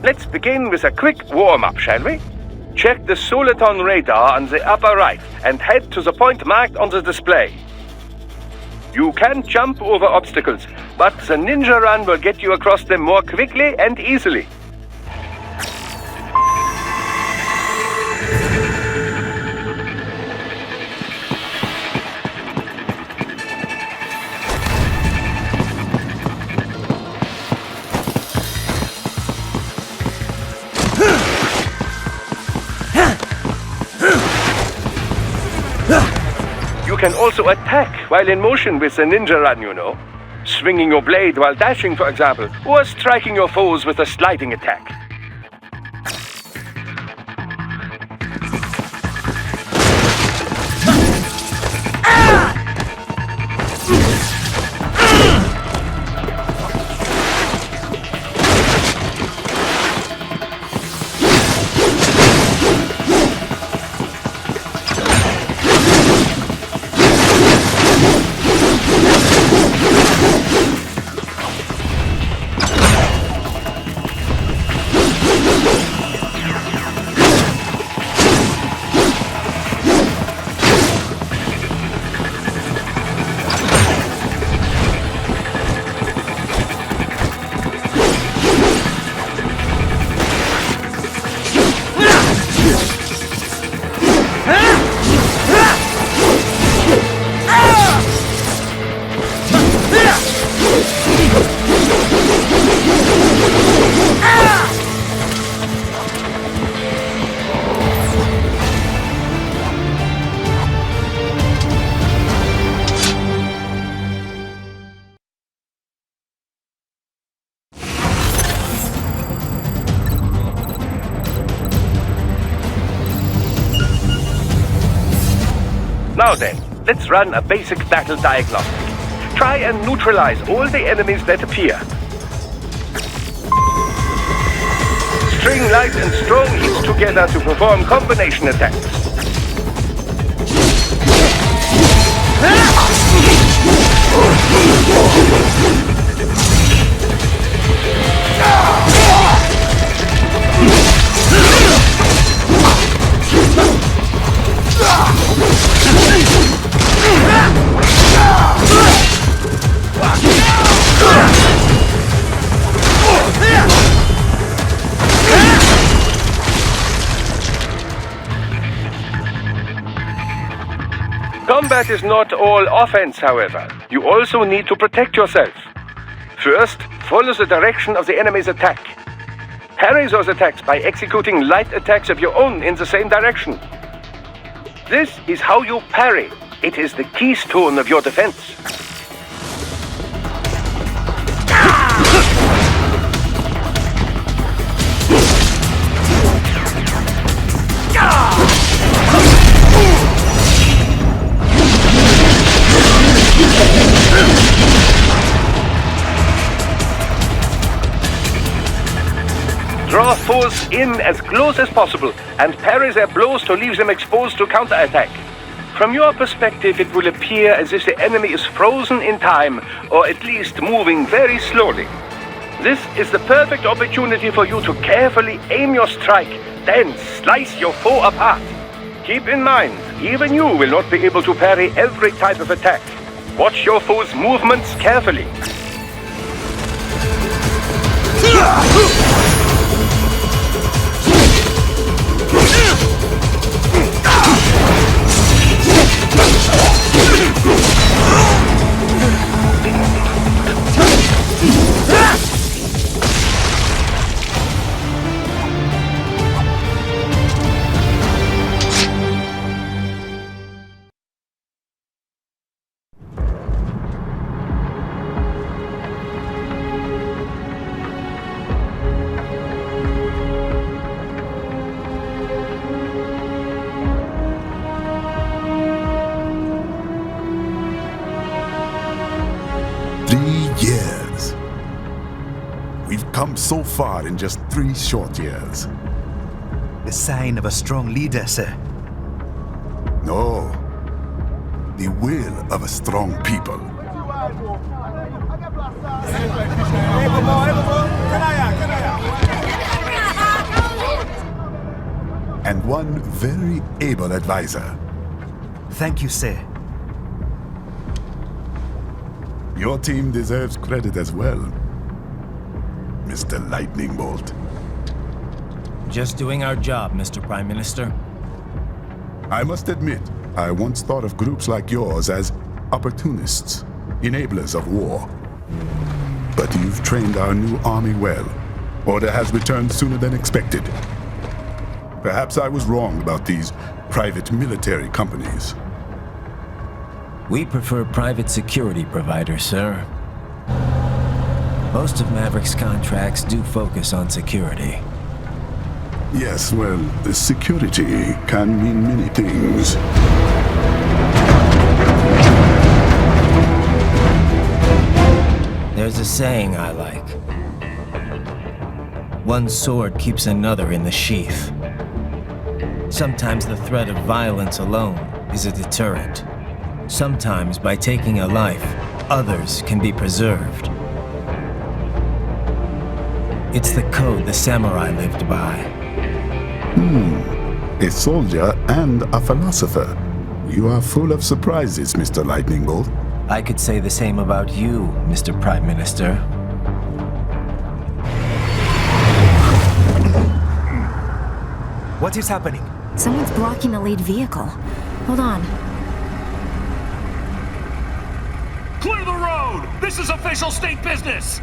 Let's begin with a quick warm-up, shall we? Check the Soliton radar on the upper right and head to the point marked on the display. You can jump over obstacles, but the ninja run will get you across them more quickly and easily. You can also attack while in motion with the ninja run, you know. Swinging your blade while dashing, for example, or striking your foes with a sliding attack. Now then, let's run a basic battle diagnostic. Try and neutralize all the enemies that appear. String light and strong hits together to perform combination attacks. Combat is not all offense, however. You also need to protect yourself. First, follow the direction of the enemy's attack. Parry those attacks by executing light attacks of your own in the same direction. This is how you parry. It is the keystone of your defense. Draw foes in as close as possible and parry their blows to leave them exposed to counterattack. From your perspective, it will appear as if the enemy is frozen in time, or at least moving very slowly. This is the perfect opportunity for you to carefully aim your strike, then slice your foe apart. Keep in mind, even you will not be able to parry every type of attack. Watch your foe's movements carefully. Years. We've come so far in just 3 short years. The sign of a strong leader, sir. No. The will of a strong people. and one very able advisor. Thank you, sir. Your team deserves credit as well, Mr. Lightning Bolt. Just doing our job, Mr. Prime Minister. I must admit, I once thought of groups like yours as opportunists, enablers of war. But you've trained our new army well. Order has returned sooner than expected. Perhaps I was wrong about these private military companies. We prefer private security providers, sir. Most of Maverick's contracts do focus on security. Yes, well, security can mean many things. There's a saying I like. One sword keeps another in the sheath. Sometimes the threat of violence alone is a deterrent. Sometimes by taking a life, others can be preserved. It's the code the samurai lived by. A soldier and a philosopher. You are full of surprises, Mr. Lightning Bolt. I could say the same about you, Mr. Prime Minister. What is happening? Someone's blocking the lead vehicle. Hold on. Clear the road! This is official state business!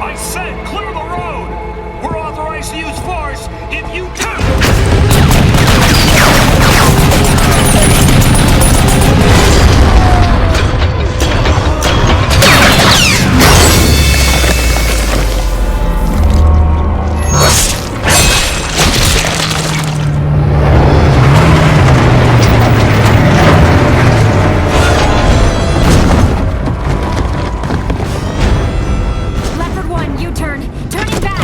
I said clear the road! We're authorized to use force if you turn! Leopard 1, U-turn. Turning back!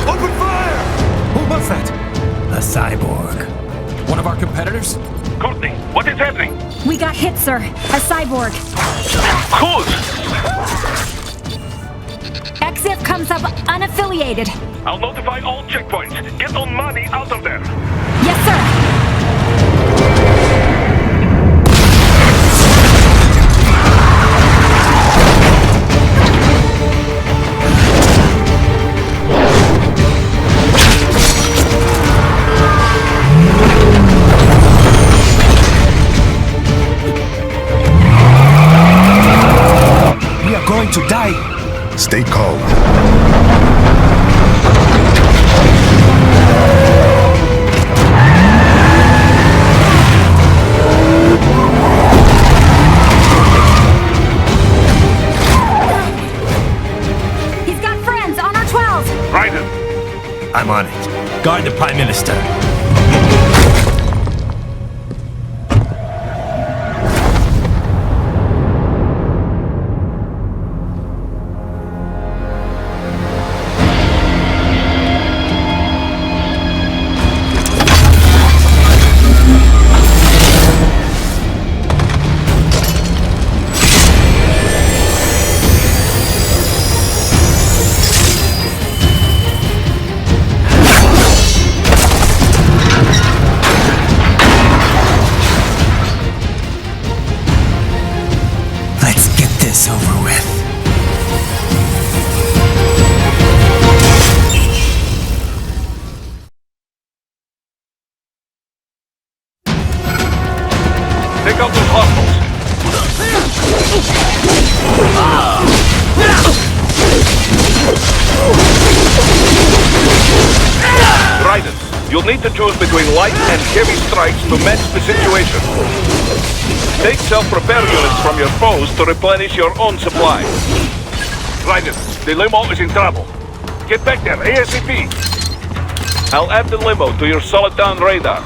Open fire! Who was that? A cyborg. One of our competitors? Courtney, what is happening? We got hit, sir. A cyborg. Whose? Exif comes up unaffiliated. I'll notify all checkpoints. Get on money out of there. Yes, sir. We are going to die. Stay calm. He's got friends on our 12s. Raiden, I'm on it. Guard the Prime Minister. Let's get this over with. take out those hostiles. Raiden, you'll need to choose between light and heavy strikes to match the situation. Take self-repair units from your foes to replenish your own supply. Raiden, the limo is in trouble. Get back there ASAP. I'll add the limo to your solid down radar.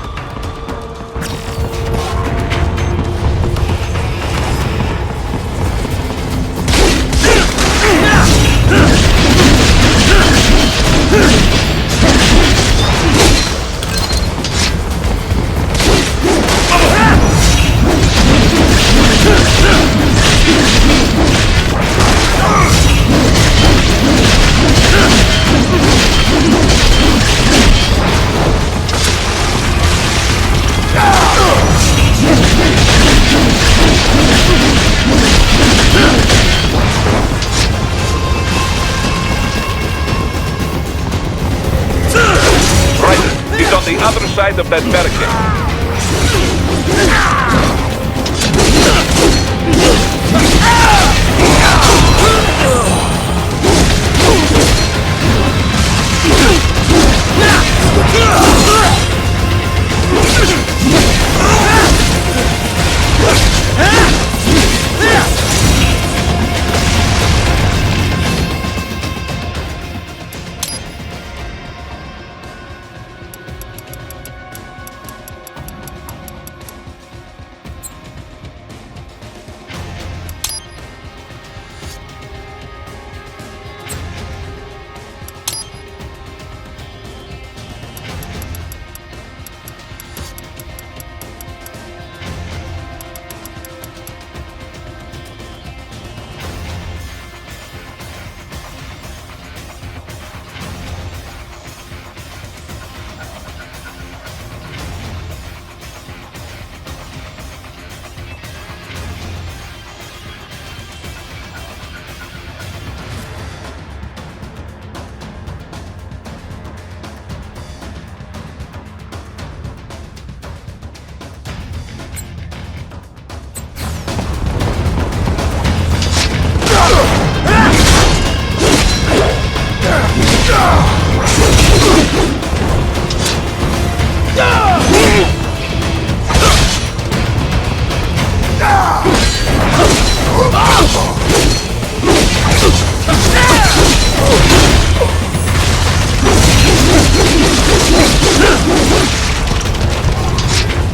The other side of that barricade.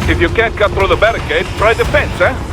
If you can't cut through the barricade, try the fence, eh?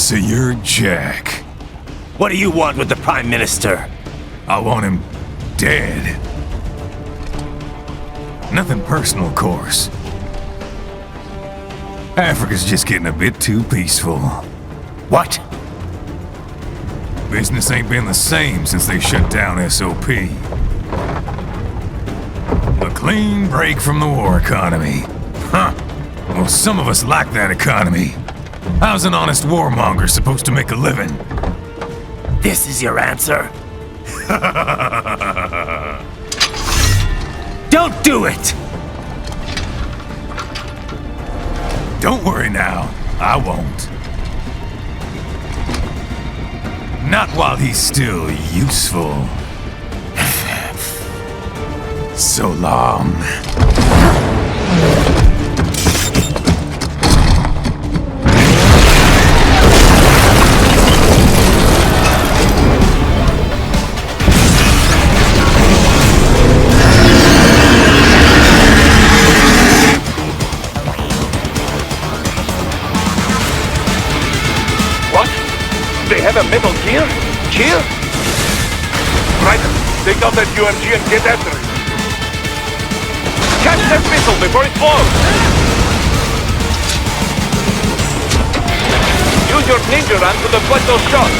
So you're Jack. What do you want with the Prime Minister? I want him dead. Nothing personal, of course. Africa's just getting a bit too peaceful. What? Business ain't been the same since they shut down SOP. A clean break from the war economy. Huh. Well, some of us like that economy. How's an honest warmonger supposed to make a living? This is your answer? Don't do it! Don't worry now. I won't. Not while he's still useful. So long. What? They have a metal gear? Gear? Right. Take out that UMG and get after it. Catch that missile before it blows! Use your ninja run to deflect those shots.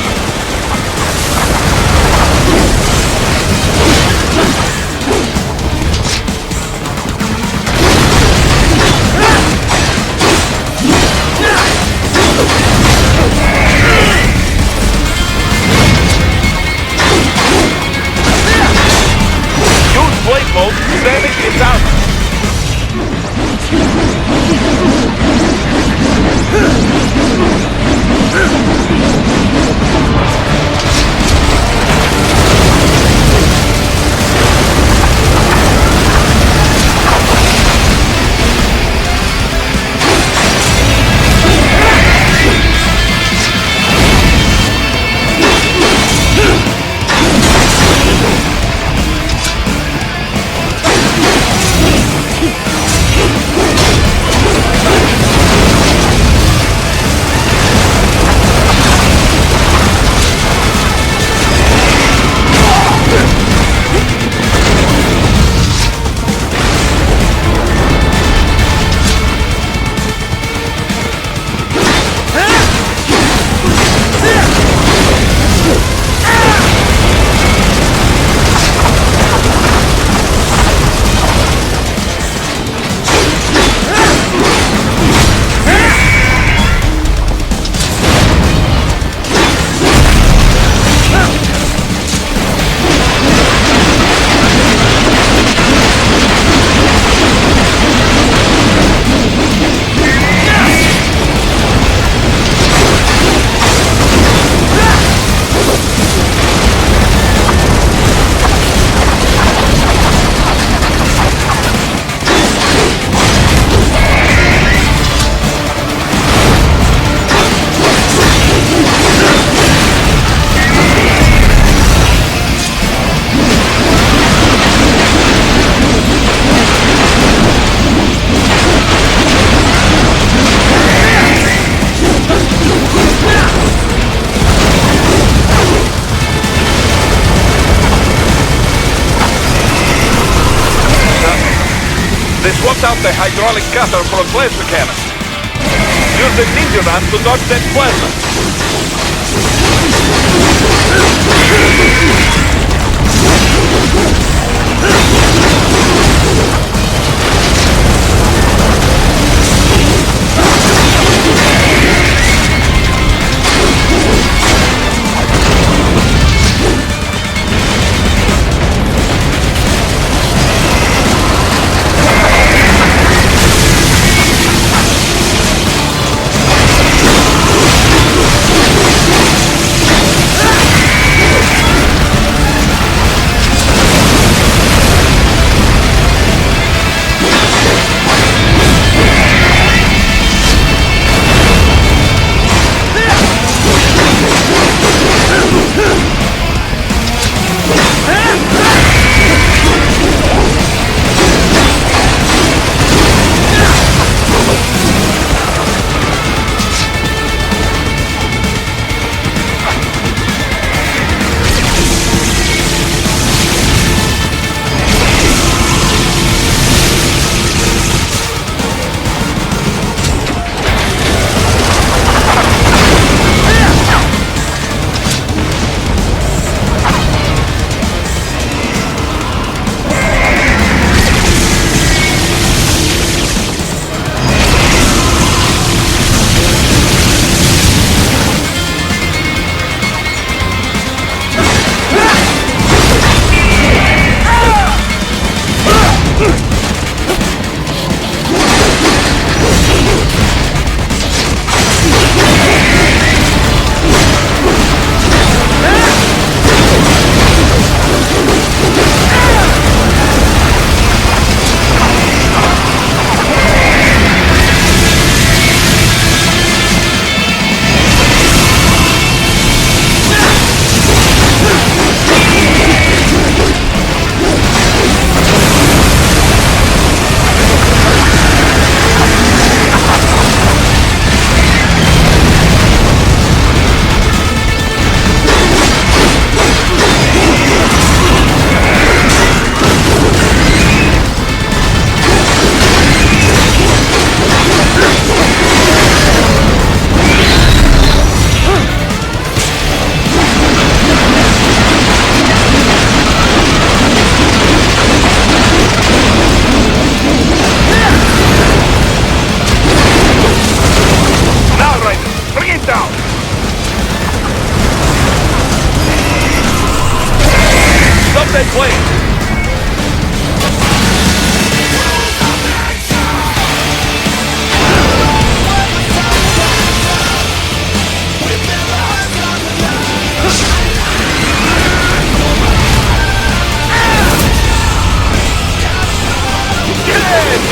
Use blade mode to damage its armor. They swapped out the hydraulic cutter for a plasma cannon. Use the ninja run to dodge that plasma.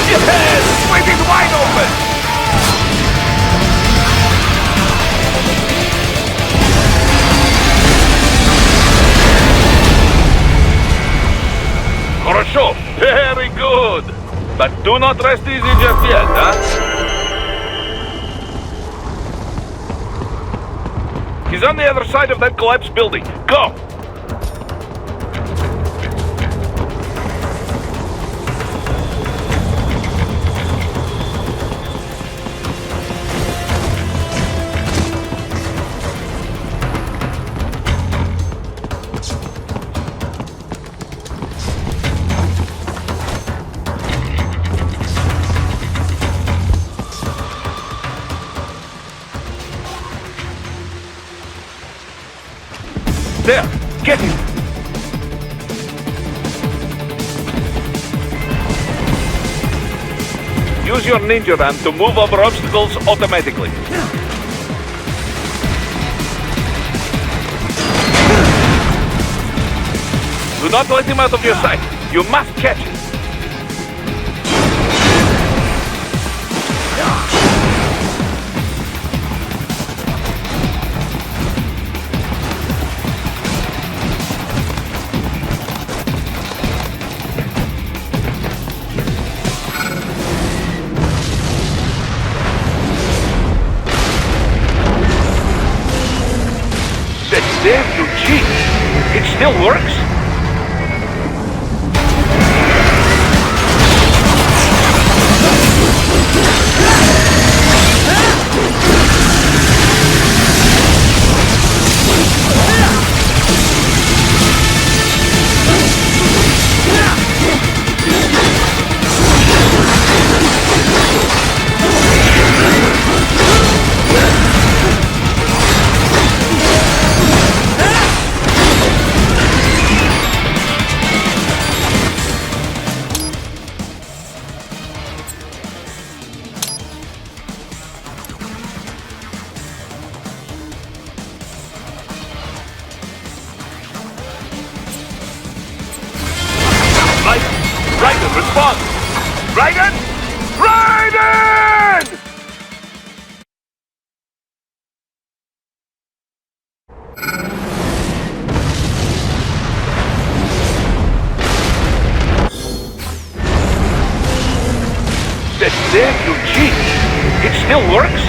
Yes! Waiting wide open! Хорошо, very good. But do not rest easy just yet, huh? He's on the other side of that collapsed building. Go! There! Get him! Use your ninja ram to move over obstacles automatically. Do not let him out of your sight. You must catch him. Damn you, cheat! It still works? Raiden, respond! Raiden! Raiden! That damn you cheat! It still works?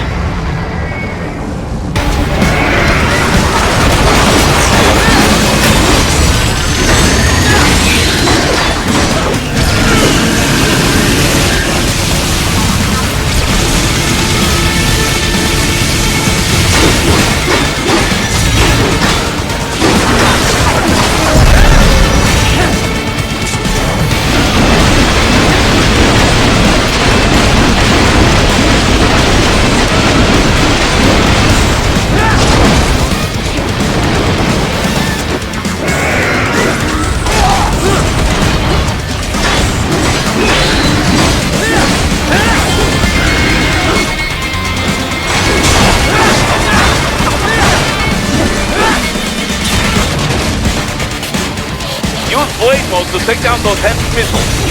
Use blade mode to take down those heavy missiles.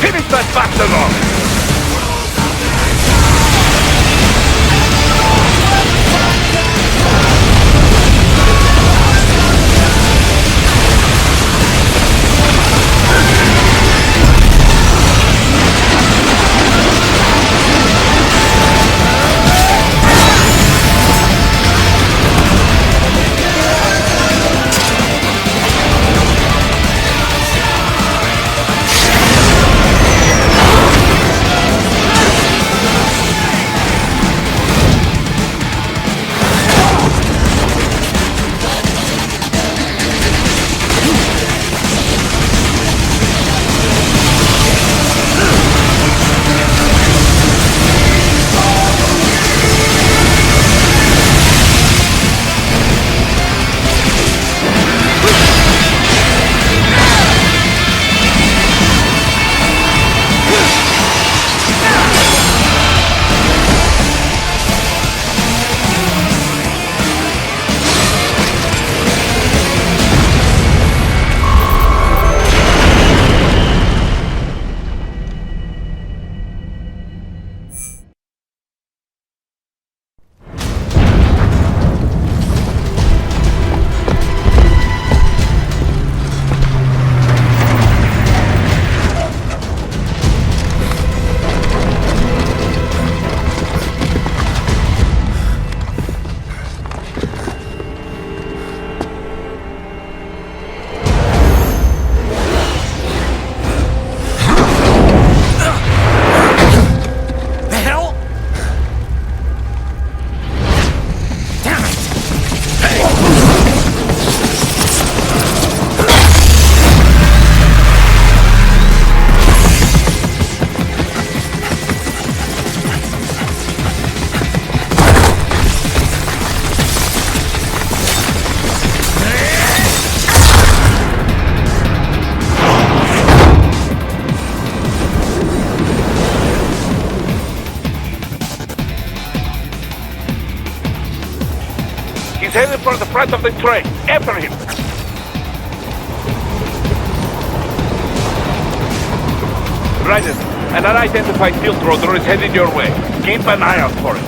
Finish that bastard off! for the front of the train. After him. Raiden, an unidentified field roader is headed your way. Keep an eye out for it.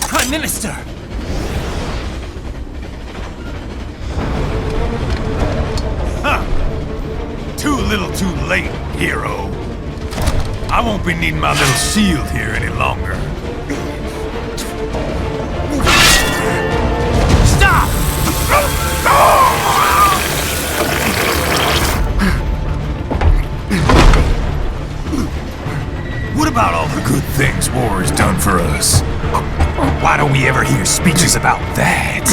Prime Minister! Too little too late, hero. I won't be needing my little shield here any longer. Stop! What about all the good things war has done for us? Why don't we ever hear speeches about that?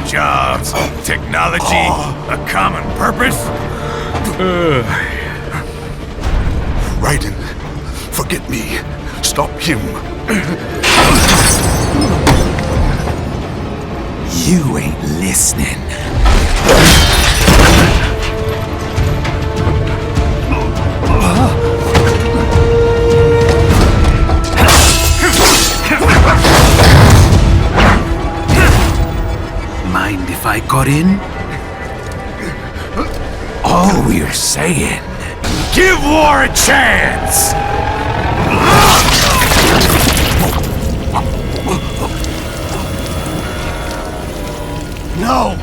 Jobs, technology, a common purpose? Raiden, forget me. Stop him. You ain't listening. Mind if I got in? All we're saying, give war a chance! No!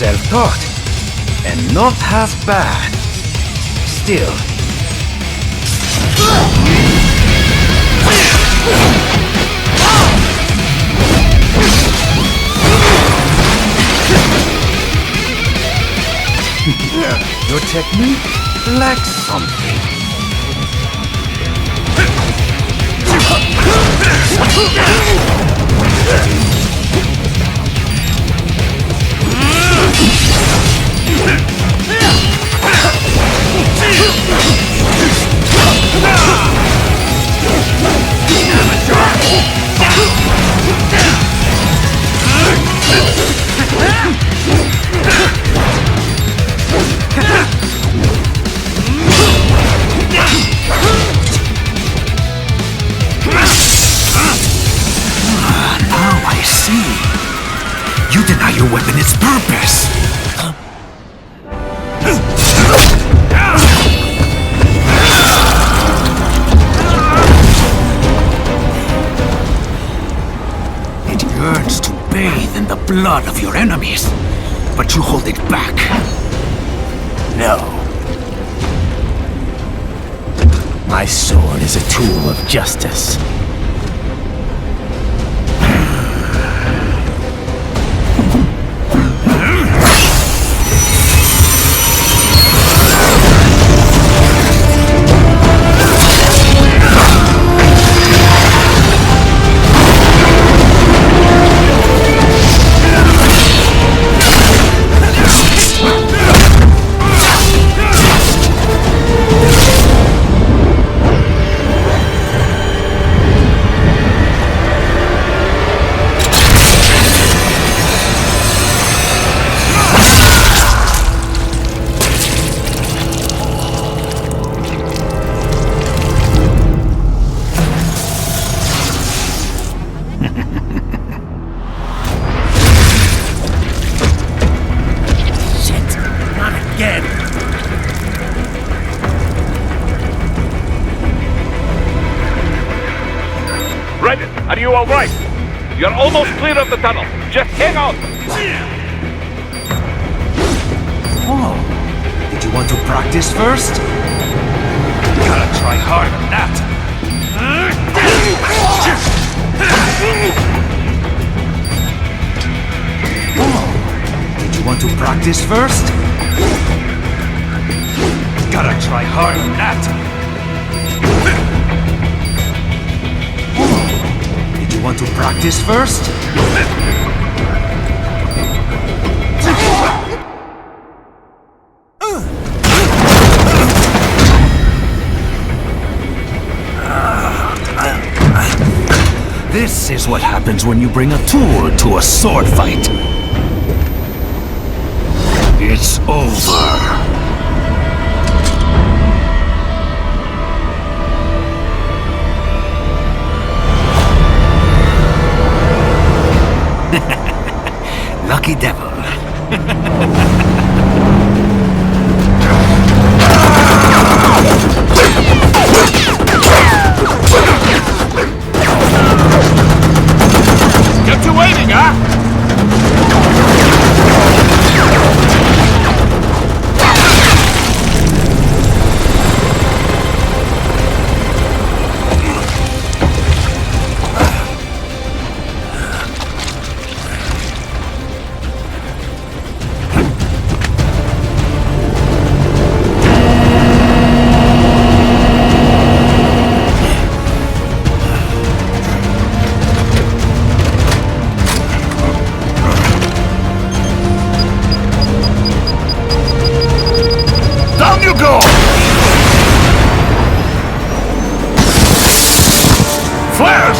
Self-taught, and not half bad. Still. Your technique lacks something. Now I see. You deny your weapon its purpose. It yearns to bathe in the blood of your enemies, but you hold it back. No. My sword is a tool of justice. all right? You're almost clear of the tunnel. Just hang on. Oh, did you want to practice first? Gotta try harder than that. Oh, did you want to practice first? Gotta try harder than that. Oh, did you want to practice first? This is what happens when you bring a tool to a sword fight. It's over. Lucky devil. Get to waiting, huh? Down you go! Flares!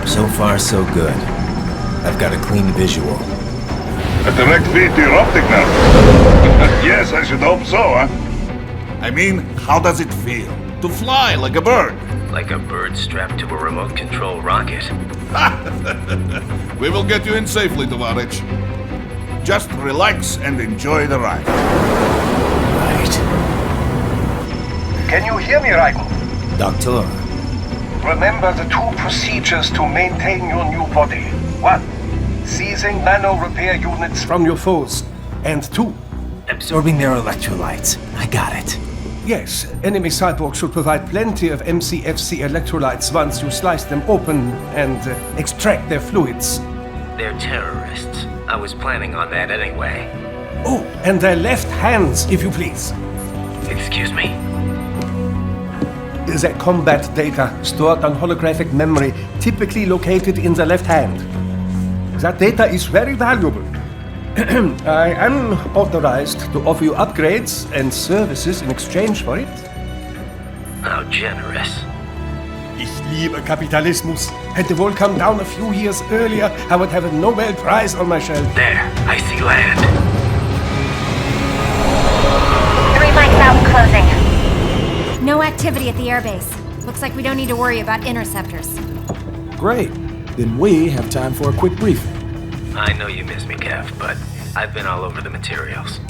So far, so good. I've got a clean visual. A direct feed to your optic nerve. Yes, I should hope so, huh? I mean, how does it feel? To fly like a bird? Like a bird strapped to a remote control rocket. We will get you in safely, Tovarich. Just relax and enjoy the ride. Right. Can you hear me, Raiko? Doctor, Remember the two procedures to maintain your new body. 1. Seizing nano repair units from your foes. And 2. absorbing their electrolytes. I got it. Yes, enemy cyborgs should provide plenty of MCFC electrolytes once you slice them open and extract their fluids. They're terrorists. I was planning on that anyway. Oh, and their left hands, if you please. Excuse me? The combat data stored on holographic memory, typically located in the left hand. That data is very valuable. I am authorized to offer you upgrades and services in exchange for it. How generous. Ich liebe Kapitalismus. Had the wall come down a few years earlier, I would have a Nobel Prize on my shelf. There, I see land. 3 mics out and closing. No activity at the airbase. Looks like we don't need to worry about interceptors. Great. then we have time for a quick briefing. I know you miss me, Kev, but I've been all over the materials.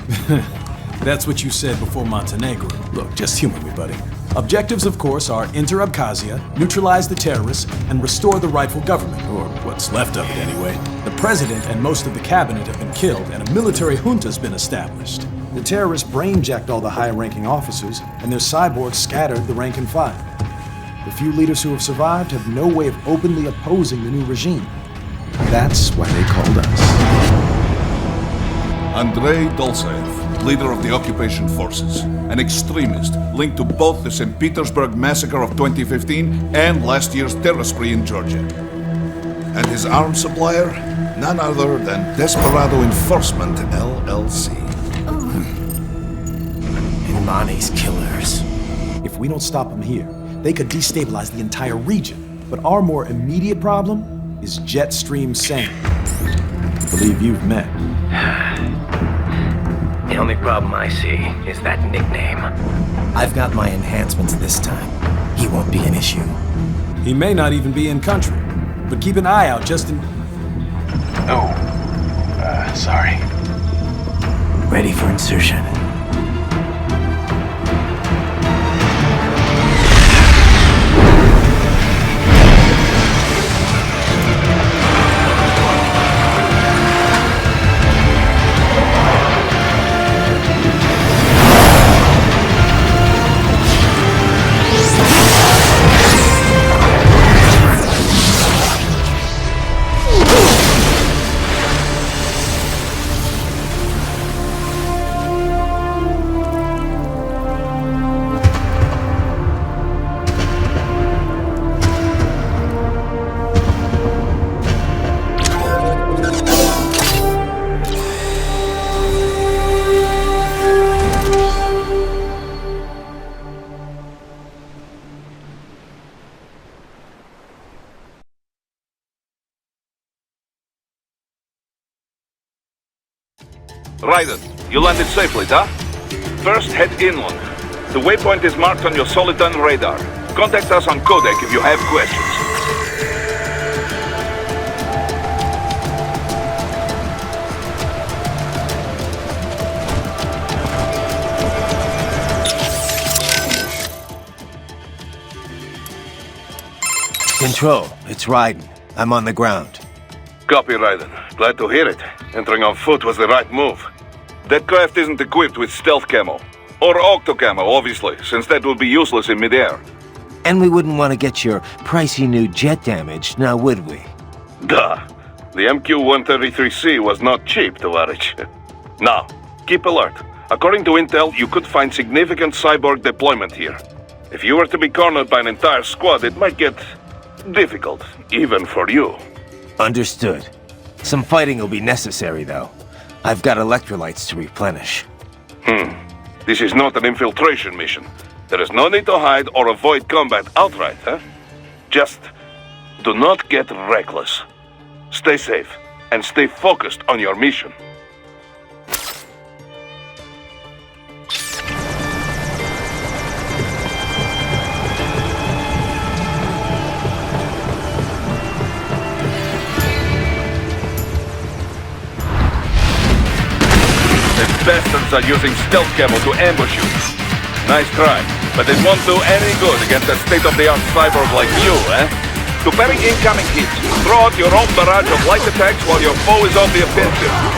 That's what you said before Montenegro. Look, just humor me, buddy. Objectives, of course, are enter Abkhazia, neutralize the terrorists, and restore the rightful government, or what's left of it anyway. The president and most of the cabinet have been killed, and a military junta's been established. The terrorists brain-jacked all the high-ranking officers, and their cyborgs scattered the rank and file. The few leaders who have survived have no way of openly opposing the new regime. That's why they called us. Andrei Dolzaev, leader of the occupation forces, an extremist linked to both the St. Petersburg massacre of 2015 and last year's terror spree in Georgia. And his arms supplier, none other than Desperado Enforcement, LLC. Imani's killers. If we don't stop them here, they could destabilize the entire region. But our more immediate problem is Jetstream Sane. I believe you've met. The only problem I see is that nickname. I've got my enhancements this time. He won't be an issue. He may not even be in country, but keep an eye out just in... Oh, sorry. Ready for insertion. Raiden, you landed safely, huh? First, head inland. The waypoint is marked on your Soliton radar. Contact us on Codec if you have questions. Control, it's Raiden. I'm on the ground. Copy, Raiden. Glad to hear it. Entering on foot was the right move. That craft isn't equipped with stealth camo. Or octo camo, obviously, since that would be useless in midair. And we wouldn't want to get your pricey new jet damaged, now would we? Duh. The MQ-133C was not cheap, Tovarich. Now, keep alert. According to intel, you could find significant cyborg deployment here. If you were to be cornered by an entire squad, it might get difficult, even for you. Understood. Some fighting will be necessary, though. I've got electrolytes to replenish. This is not an infiltration mission. There is no need to hide or avoid combat outright, huh? Just do not get reckless. Stay safe, and stay focused on your mission. Bastards are using stealth camo to ambush you. Nice try, but it won't do any good against a state-of-the-art cyborg like you, eh? To parry incoming hits, throw out your own barrage of light attacks while your foe is on the offensive.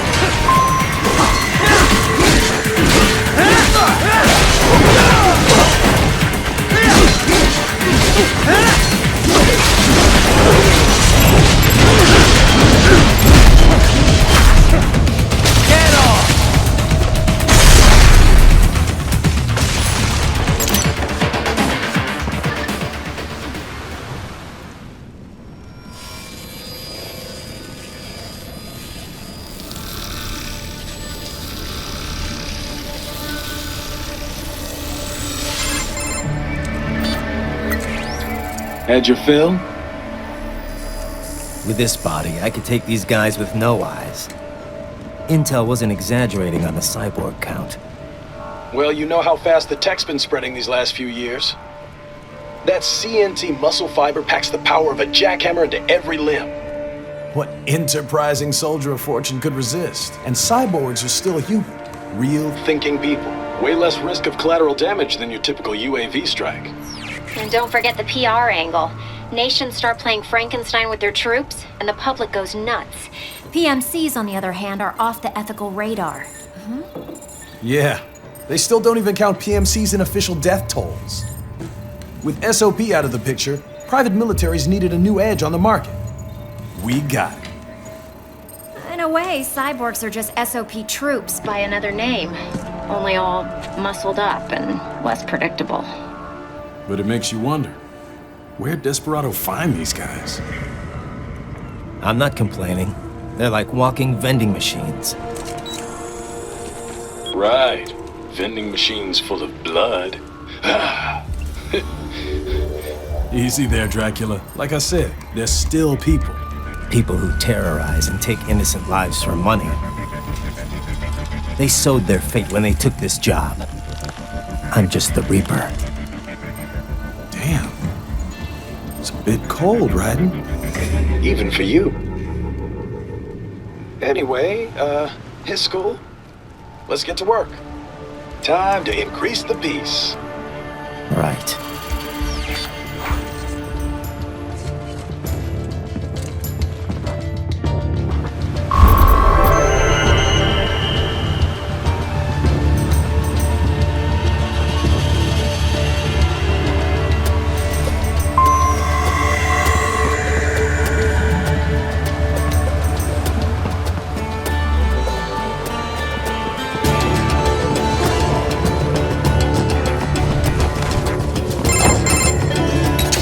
Had your fill? With this body, I could take these guys with no eyes. Intel wasn't exaggerating on the cyborg count. Well, you know how fast the tech's been spreading these last few years. That CNT muscle fiber packs the power of a jackhammer into every limb. What enterprising soldier of fortune could resist? And cyborgs are still human. Real Thinking people. Way less risk of collateral damage than your typical UAV strike. And don't forget the PR angle. Nations start playing Frankenstein with their troops, and the public goes nuts. PMCs, on the other hand, are off the ethical radar. Yeah, they still don't even count PMCs in official death tolls. With SOP out of the picture, private militaries needed a new edge on the market. We got it. In a way, cyborgs are just SOP troops. By another name, only all muscled up and less predictable. But it makes you wonder, where'd Desperado find these guys? I'm not complaining. They're like walking vending machines. Right. Vending machines full of blood. Easy there, Dracula. Like I said, they're still people. People who terrorize and take innocent lives for money. They sowed their fate when they took this job. I'm just the Reaper. Damn. It's a bit cold, Raiden. Even for you. Anyway, his school? Let's get to work. Time to increase the peace. Right.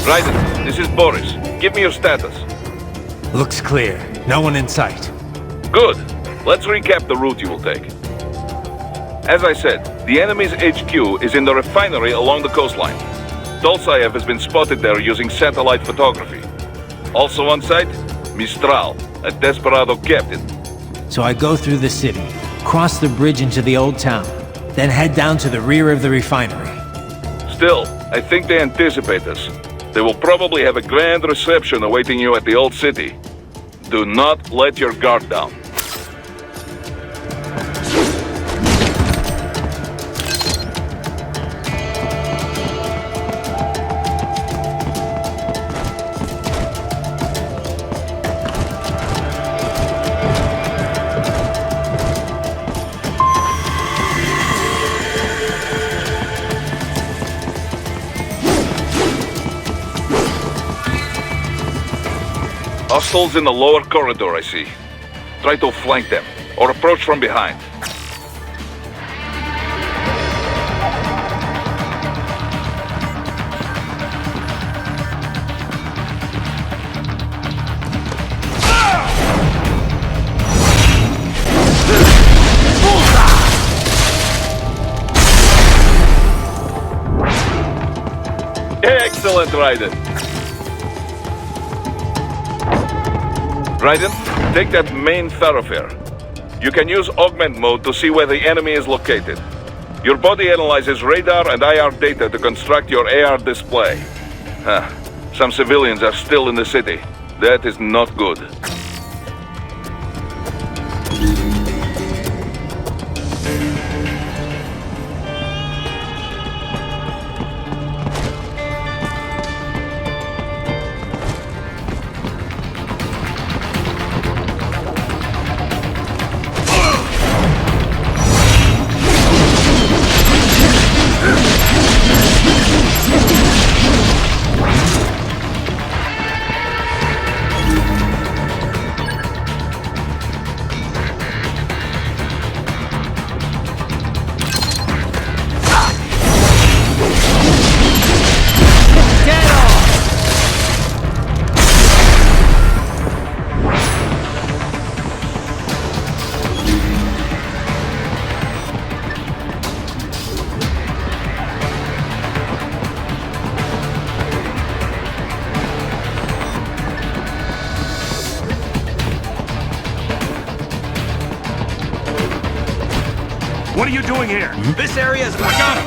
Raiden, this is Boris. Give me your status. Looks clear. No one in sight. Good. Let's recap the route you will take. As I said, the enemy's HQ is in the refinery along the coastline. Dolzaev has been spotted there using satellite photography. Also on site, Mistral, a Desperado captain. So I go through the city, cross the bridge into the old town, then head down to the rear of the refinery. Still, I think they anticipate us. They will probably have a grand reception awaiting you at the old city. Do not let your guard down. Hostiles in the lower corridor, I see. Try to flank them, or approach from behind. Excellent, Raiden. Raiden, take that main thoroughfare. You can use augment mode to see where the enemy is located. Your body analyzes radar and IR data to construct your AR display. Some civilians are still in the city. That is not good. What are you doing here? This area is... I got him!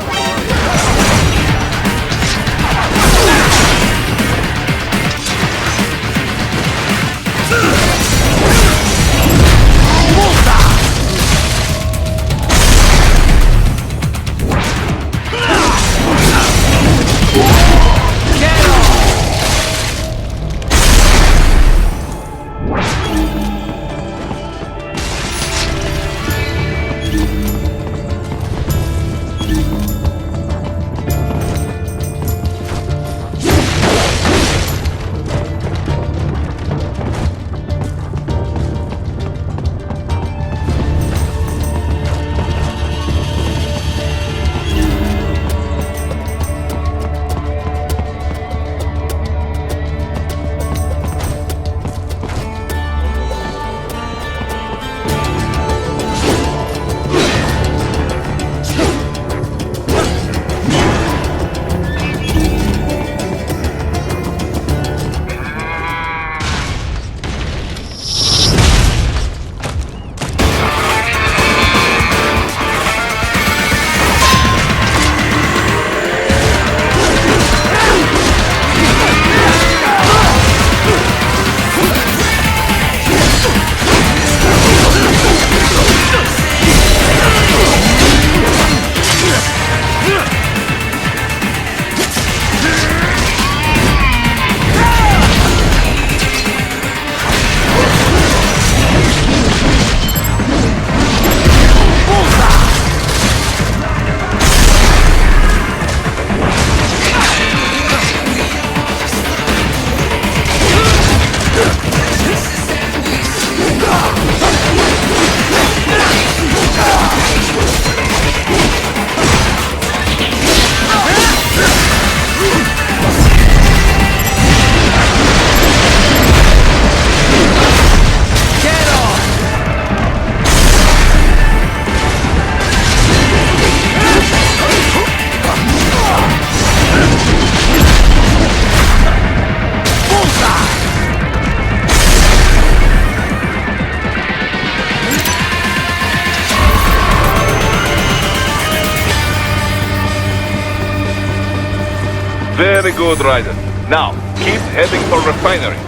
Very good, Raiden. Now, keep heading for refinery.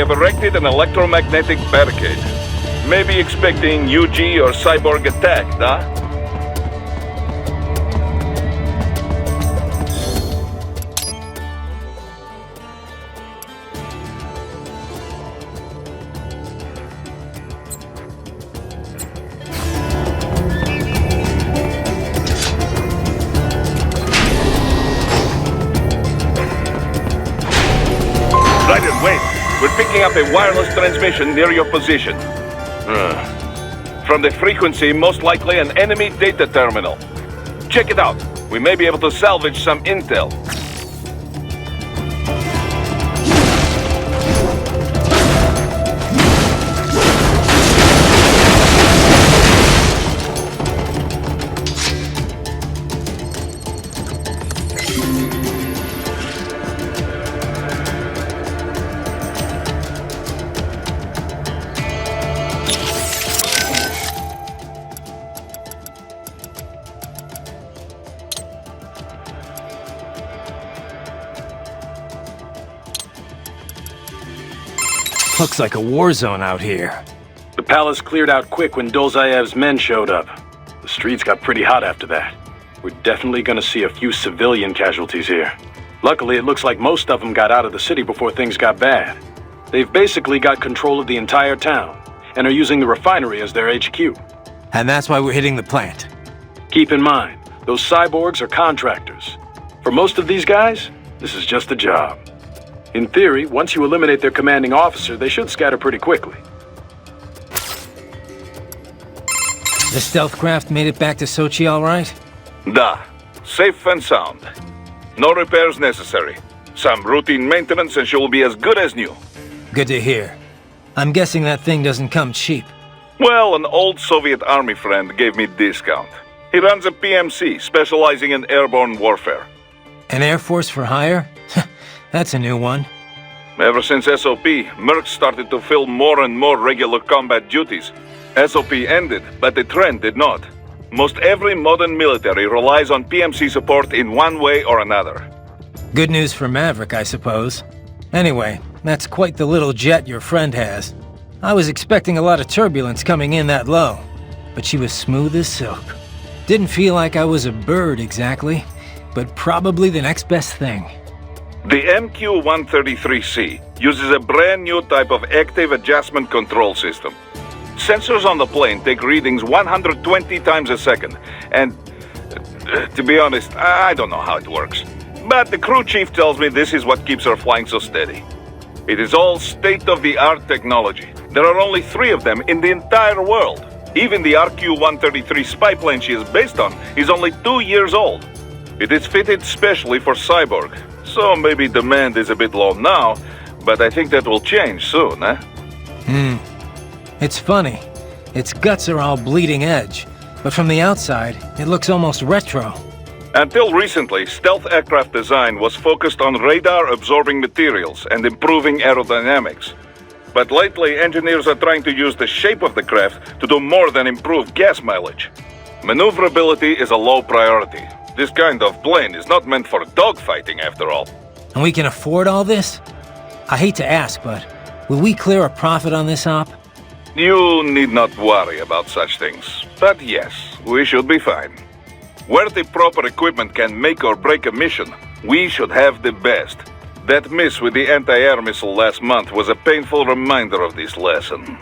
have erected an electromagnetic barricade. Maybe expecting UG or cyborg attack, huh? Ryder, wait. We're picking up a wireless transmission near your position. From the frequency, most likely an enemy data terminal. Check it out. We may be able to salvage some intel. Looks like a war zone out here. The palace cleared out quick when Dolzayev's men showed up. The streets got pretty hot after that. We're definitely gonna see a few civilian casualties here. Luckily, it looks like most of them got out of the city before things got bad. They've basically got control of the entire town, and are using the refinery as their HQ. And that's why we're hitting the plant. Keep in mind, those cyborgs are contractors. For most of these guys, this is just a job. In theory, once you eliminate their commanding officer, they should scatter pretty quickly. The stealth craft made it back to Sochi all right? Da. Safe and sound. No repairs necessary. Some routine maintenance and she will be as good as new. Good to hear. I'm guessing that thing doesn't come cheap. Well, an old Soviet army friend gave me discount. He runs a PMC, specializing in airborne warfare. An Air Force for hire? That's a new one. Ever since SOP, Mercs started to fill more and more regular combat duties. SOP ended, but the trend did not. Most every modern military relies on PMC support in one way or another. Good news for Maverick, I suppose. Anyway, that's quite the little jet your friend has. I was expecting a lot of turbulence coming in that low, but she was smooth as silk. Didn't feel like I was a bird exactly, but probably the next best thing. The MQ-133C uses a brand new type of active adjustment control system. Sensors on the plane take readings 120 times a second, and to be honest, I don't know how it works. But the crew chief tells me this is what keeps her flying so steady. It is all state-of-the-art technology. There are only 3 of them in the entire world. Even the RQ-133 spy plane she is based on is only 2 years old. It is fitted specially for Cyborg, so maybe demand is a bit low now, but I think that will change soon, eh? It's funny. Its guts are all bleeding edge, but from the outside, it looks almost retro. Until recently, stealth aircraft design was focused on radar-absorbing materials and improving aerodynamics. But lately, engineers are trying to use the shape of the craft to do more than improve gas mileage. Maneuverability is a low priority. This kind of plane is not meant for dogfighting, after all. And we can afford all this? I hate to ask, but will we clear a profit on this op? You need not worry about such things. But yes, we should be fine. Where the proper equipment can make or break a mission, we should have the best. That miss with the anti-air missile last month was a painful reminder of this lesson.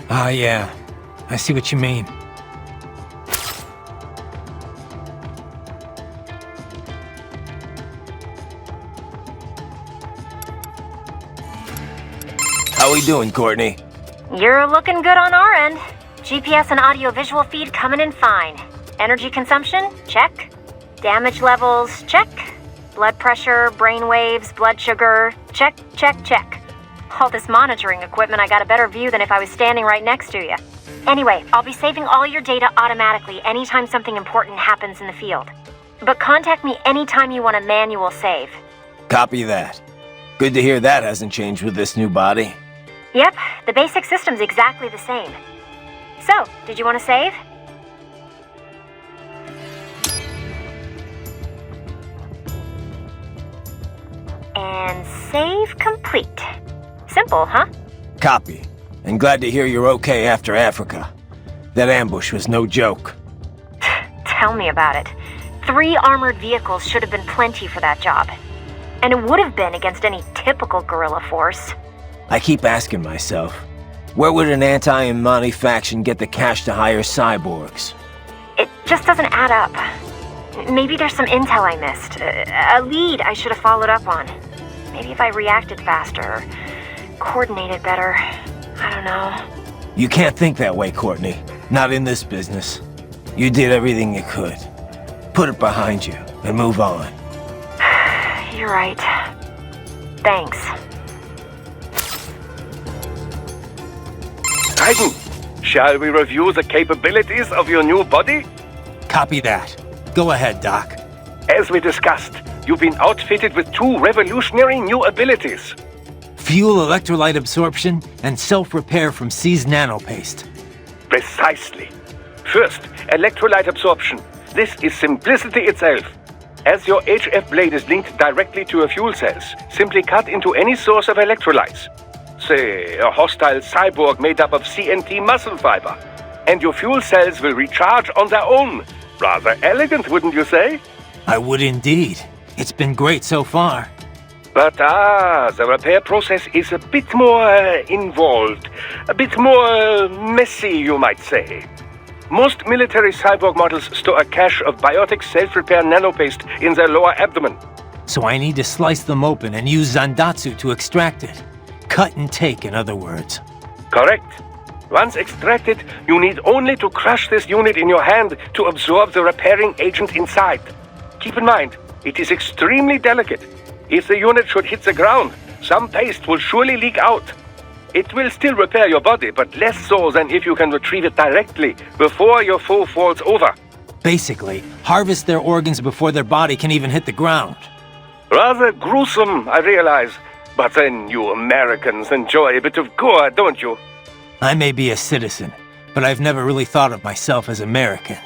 Ah, yeah. I see what you mean. How we doing, Courtney? You're looking good on our end. GPS and audio-visual feed coming in fine. Energy consumption? Check. Damage levels? Check. Blood pressure, brain waves, blood sugar? Check, check, check. All this monitoring equipment, I got a better view than if I was standing right next to you. Anyway, I'll be saving all your data automatically anytime something important happens in the field. But contact me anytime you want a manual save. Copy that. Good to hear that hasn't changed with this new body. Yep, the basic system's exactly the same. So, did you want to save? And save complete. Simple, huh? Copy. And glad to hear you're okay after Africa. That ambush was no joke. Tell me about it. 3 armored vehicles should have been plenty for that job. And it would have been against any typical guerrilla force. I keep asking myself, where would an anti-Imani faction get the cash to hire cyborgs? It just doesn't add up. Maybe there's some intel I missed. A lead I should have followed up on. Maybe if I reacted faster, or coordinated better. I don't know. You can't think that way, Courtney. Not in this business. You did everything you could. Put it behind you and move on. You're right. Thanks. Titan, shall we review the capabilities of your new body? Copy that. Go ahead, Doc. As we discussed, you've been outfitted with 2 revolutionary new abilities. Fuel electrolyte absorption and self-repair from C's nanopaste. Precisely. First, electrolyte absorption. This is simplicity itself. As your HF blade is linked directly to your fuel cells, simply cut into any source of electrolytes. Say, a hostile cyborg made up of CNT muscle fiber. And your fuel cells will recharge on their own. Rather elegant, wouldn't you say? I would indeed. It's been great so far. But the repair process is a bit more involved. A bit more messy, you might say. Most military cyborg models store a cache of biotic self-repair nanopaste in their lower abdomen. So I need to slice them open and use Zandatsu to extract it. Cut and take, in other words. Correct. Once extracted, you need only to crush this unit in your hand to absorb the repairing agent inside. Keep in mind, it is extremely delicate. If the unit should hit the ground, some paste will surely leak out. It will still repair your body, but less so than if you can retrieve it directly before your foe falls over. Basically, harvest their organs before their body can even hit the ground. Rather gruesome, I realize. But then you Americans enjoy a bit of gore, don't you? I may be a citizen, but I've never really thought of myself as American.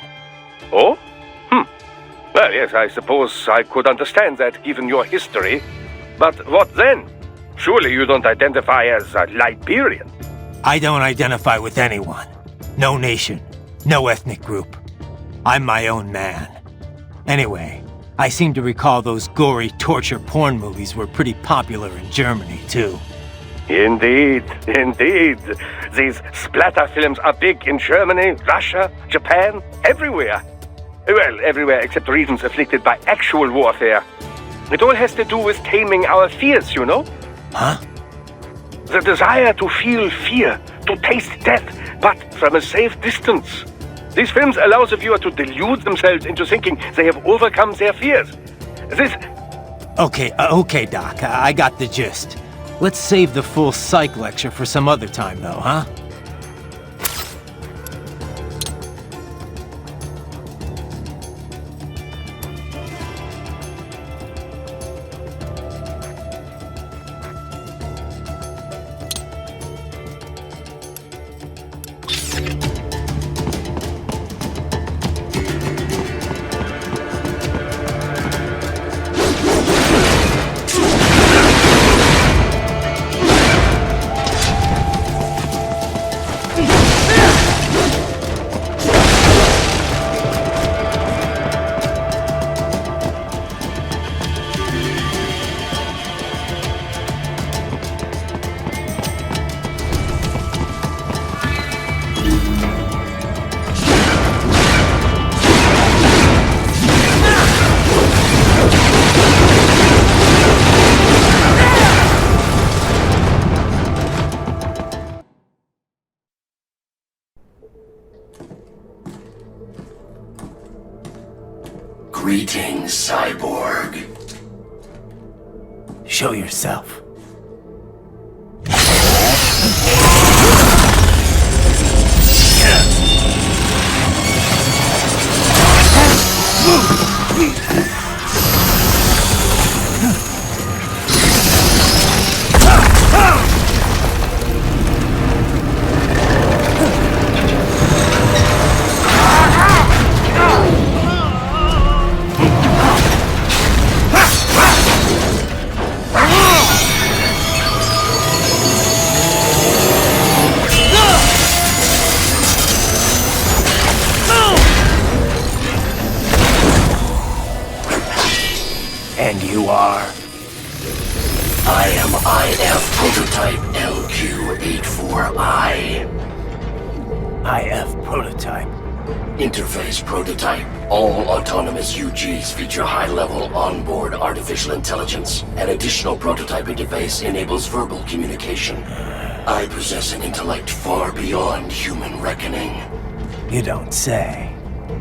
Oh? Well, yes, I suppose I could understand that given your history. But what then? Surely you don't identify as a Liberian. I don't identify with anyone. No nation. No ethnic group. I'm my own man. Anyway, I seem to recall those gory torture porn movies were pretty popular in Germany, too. Indeed, indeed. These splatter films are big in Germany, Russia, Japan, everywhere. Well, everywhere except regions afflicted by actual warfare. It all has to do with taming our fears, you know? Huh? The desire to feel fear, to taste death, but from a safe distance. These films allow the viewer to delude themselves into thinking they have overcome their fears. This... Okay, Doc. I got the gist. Let's save the full psych lecture for some other time, though, huh? Greetings, cyborg. Show yourself. you are? I am IF Prototype LQ-84I. IF Prototype. Interface Prototype. All autonomous UGs feature high-level onboard artificial intelligence. An additional prototype interface enables verbal communication. I possess an intellect far beyond human reckoning. You don't say.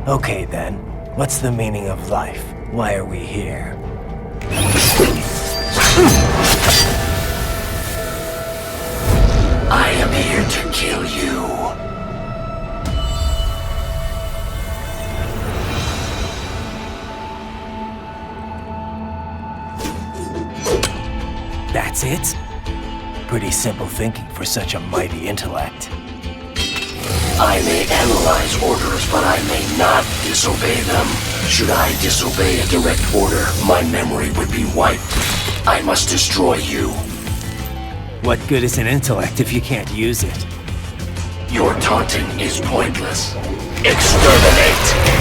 Okay then, what's the meaning of life? Why are we here? I am here to kill you. That's it? Pretty simple thinking for such a mighty intellect. I may analyze orders, but I may not disobey them. Should I disobey a direct order, my memory would be wiped. I must destroy you. What good is an intellect if you can't use it? Your taunting is pointless. Exterminate!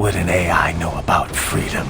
would an AI know about freedom?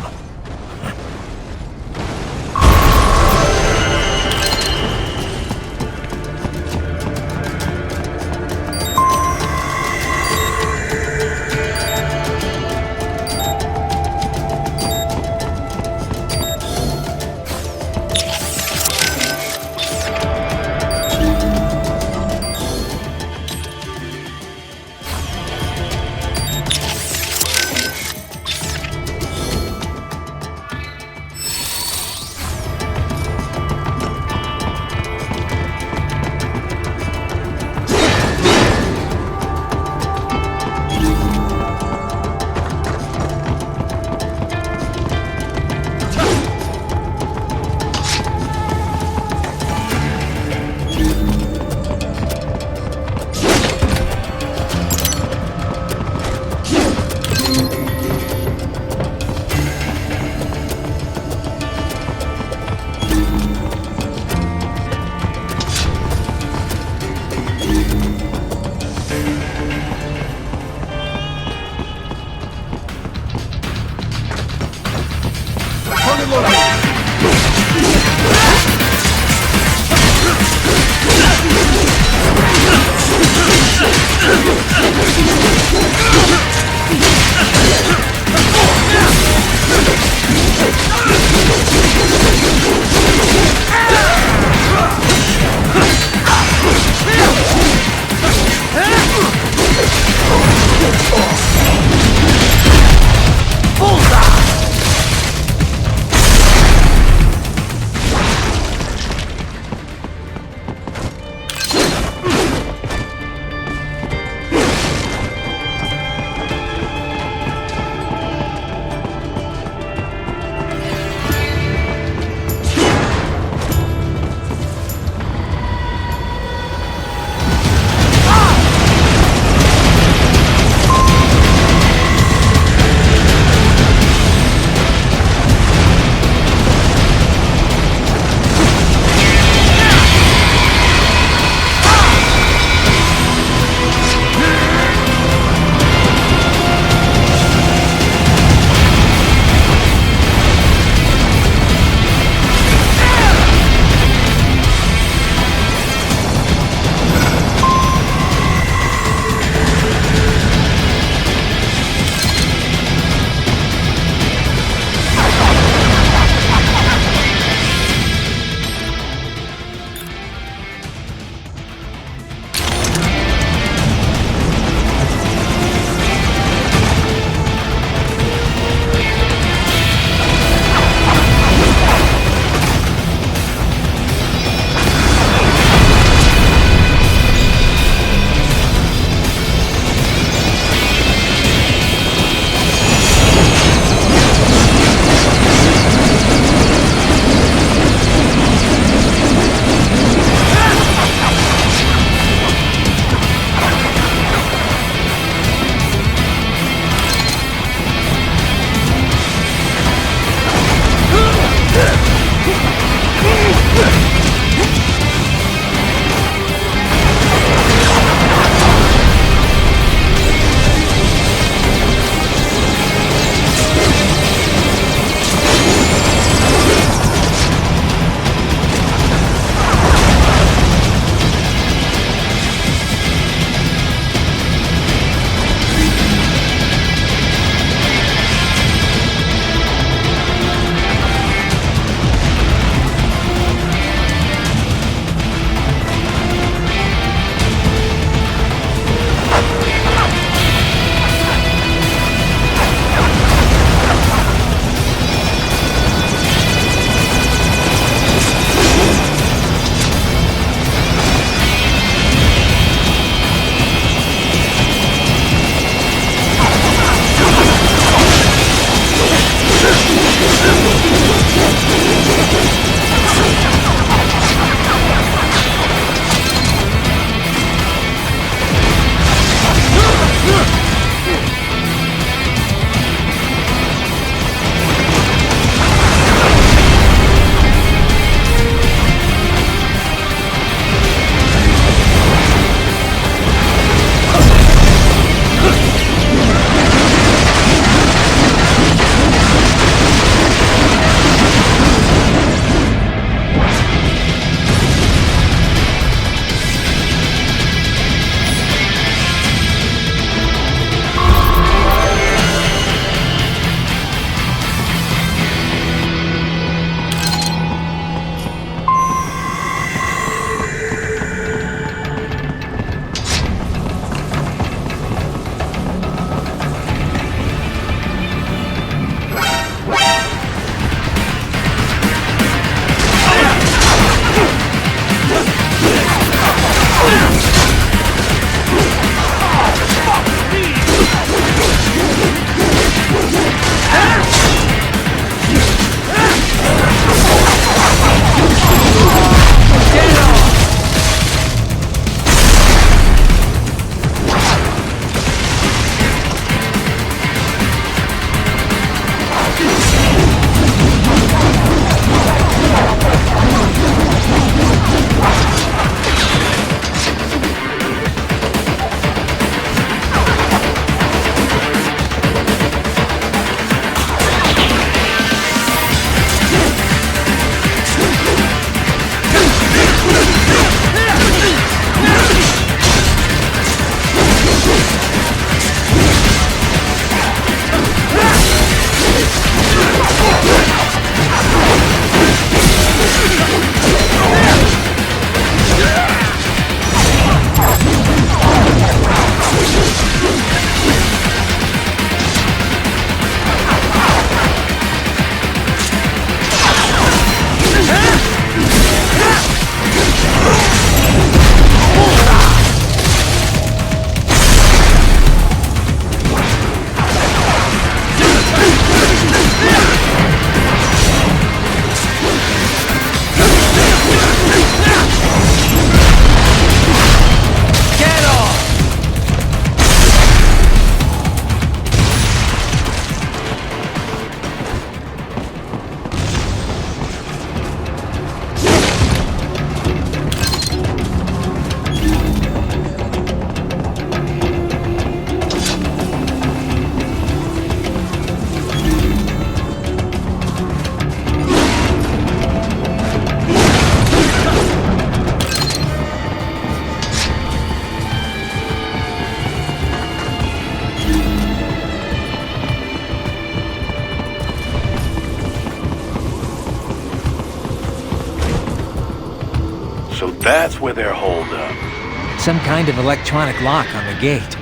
That's where they're holed up. Some kind of electronic lock on the gate.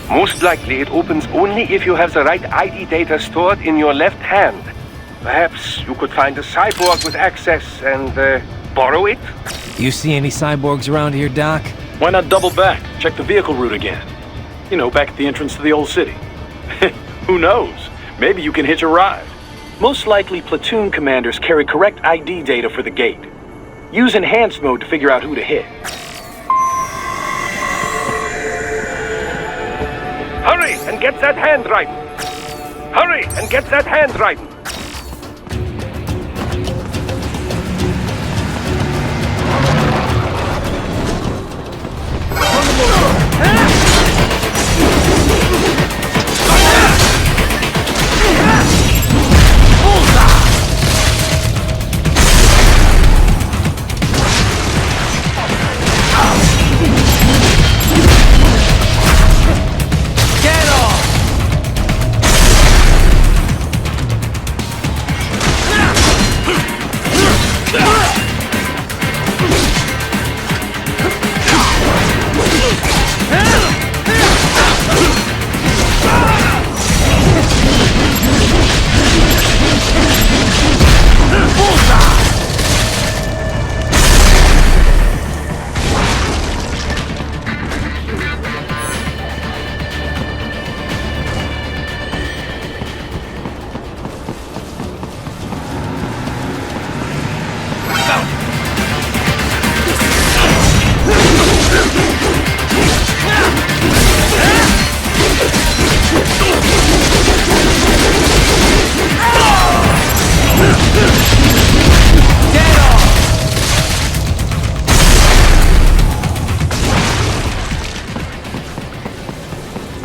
Most likely it opens only if you have the right ID data stored in your left hand. Perhaps you could find a cyborg with access and borrow it? You see any cyborgs around here, Doc? Why not double back? Check the vehicle route again. You know, back at the entrance to the old city. Who knows? Maybe you can hitch a ride. Most likely, platoon commanders carry correct ID data for the gate. Use enhanced mode to figure out who to hit. Hurry and get that hand right. Hurry and get that hand right.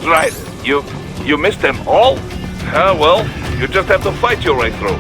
Right. You missed them all? Ah, well, you just have to fight your way through.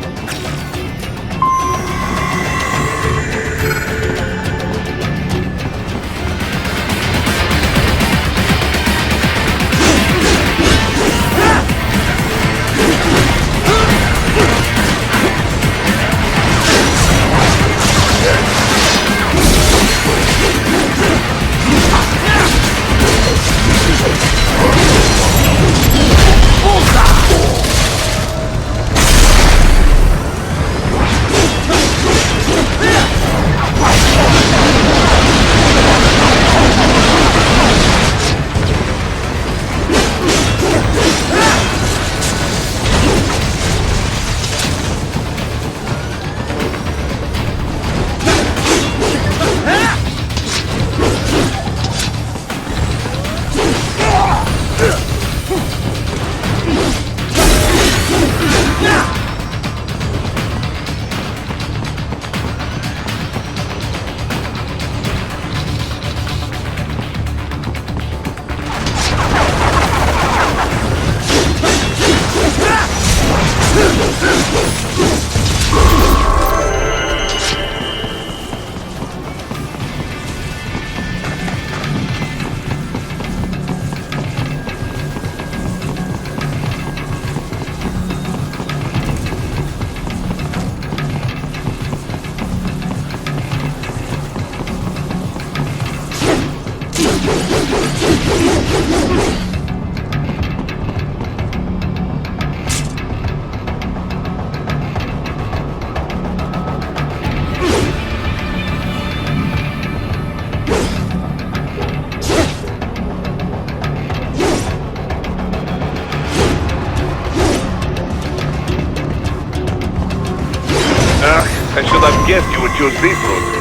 I should have guessed you would choose this route.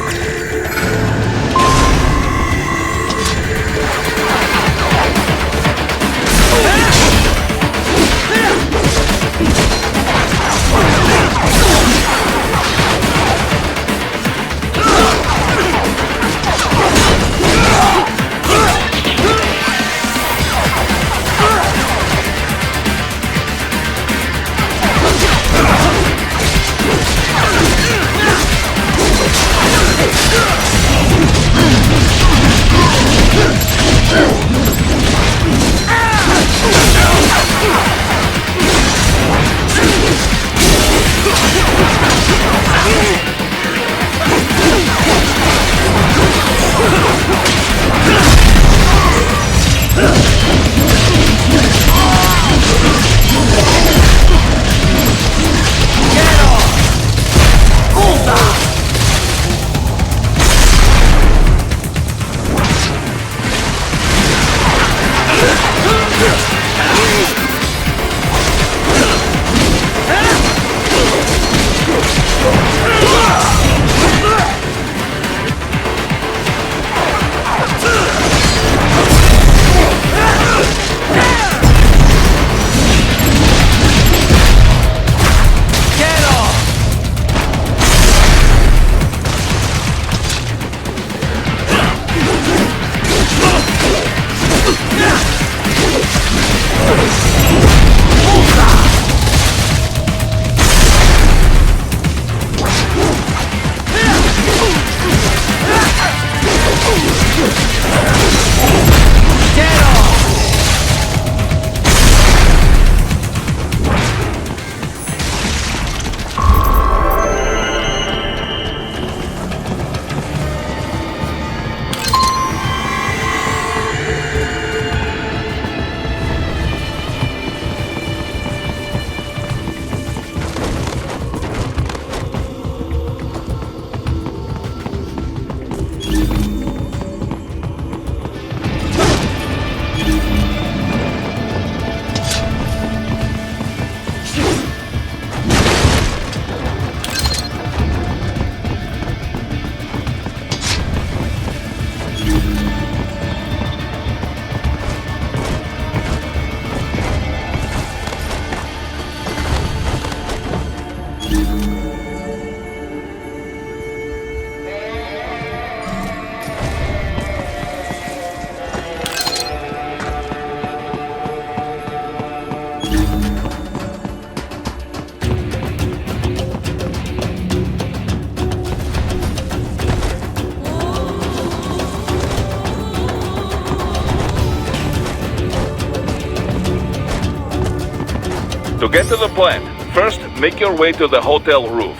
To get to the plant, first make your way to the hotel roof.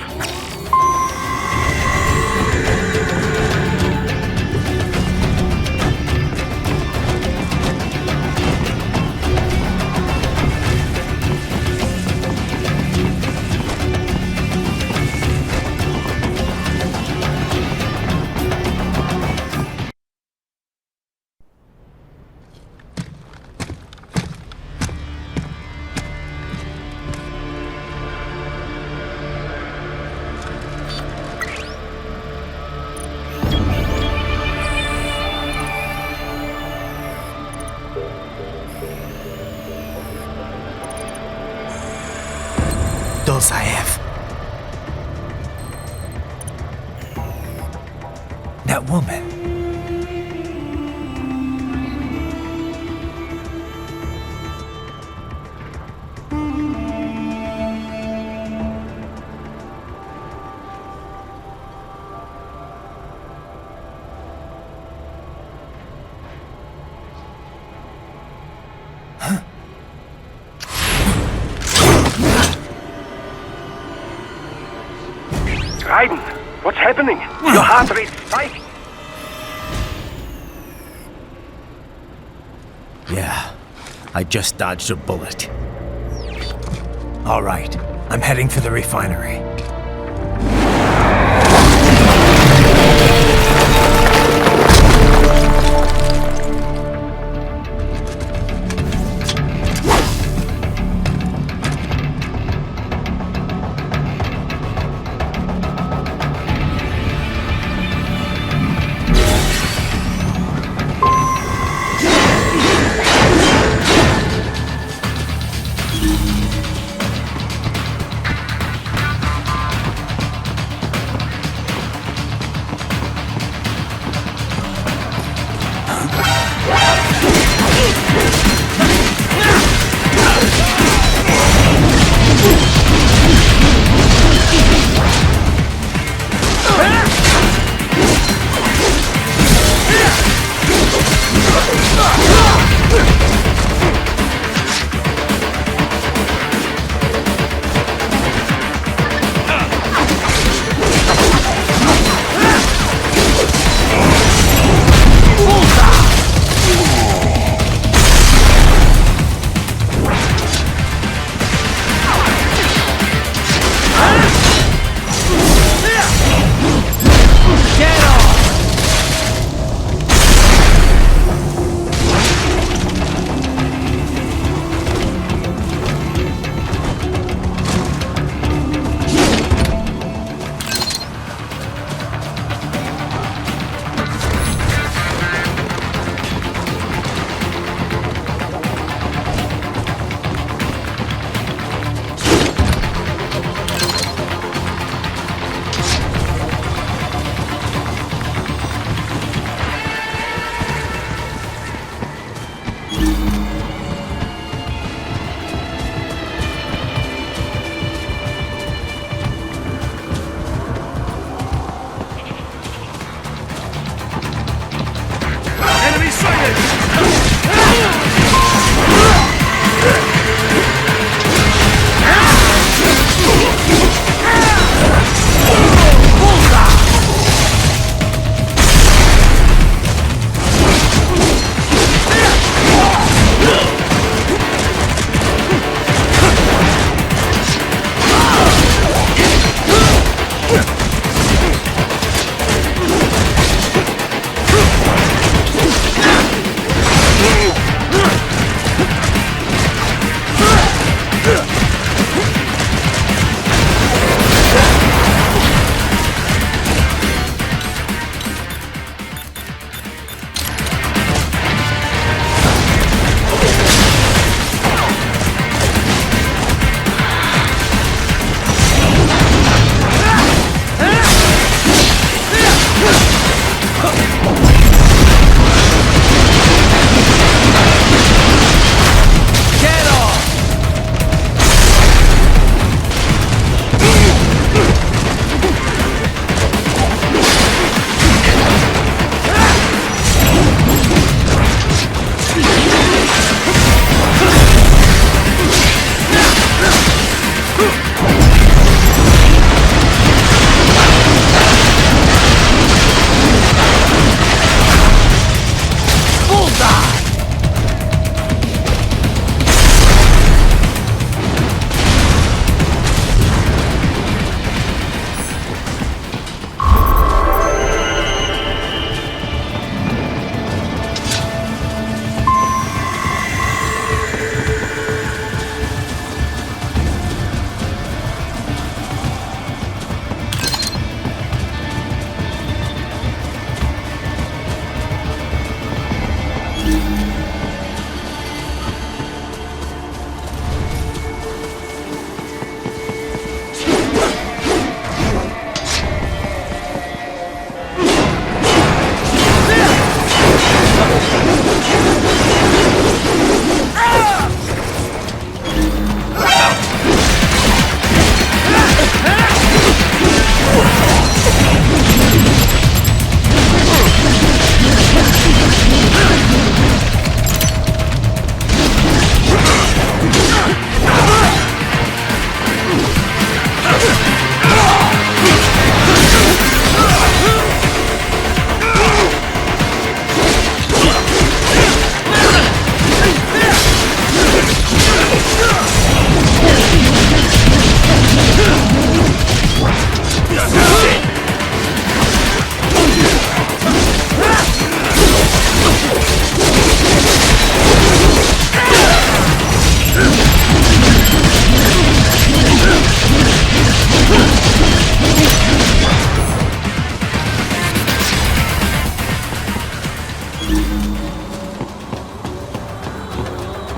Dulzaev. That woman. Raiden, what's happening? Your heart rate's spiking. Yeah, I just dodged a bullet. All right, I'm heading for the refinery.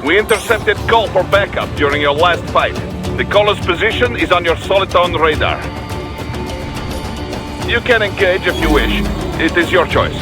We intercepted call for backup during your last fight. The caller's position is on your Soliton radar. You can engage if you wish. It is your choice.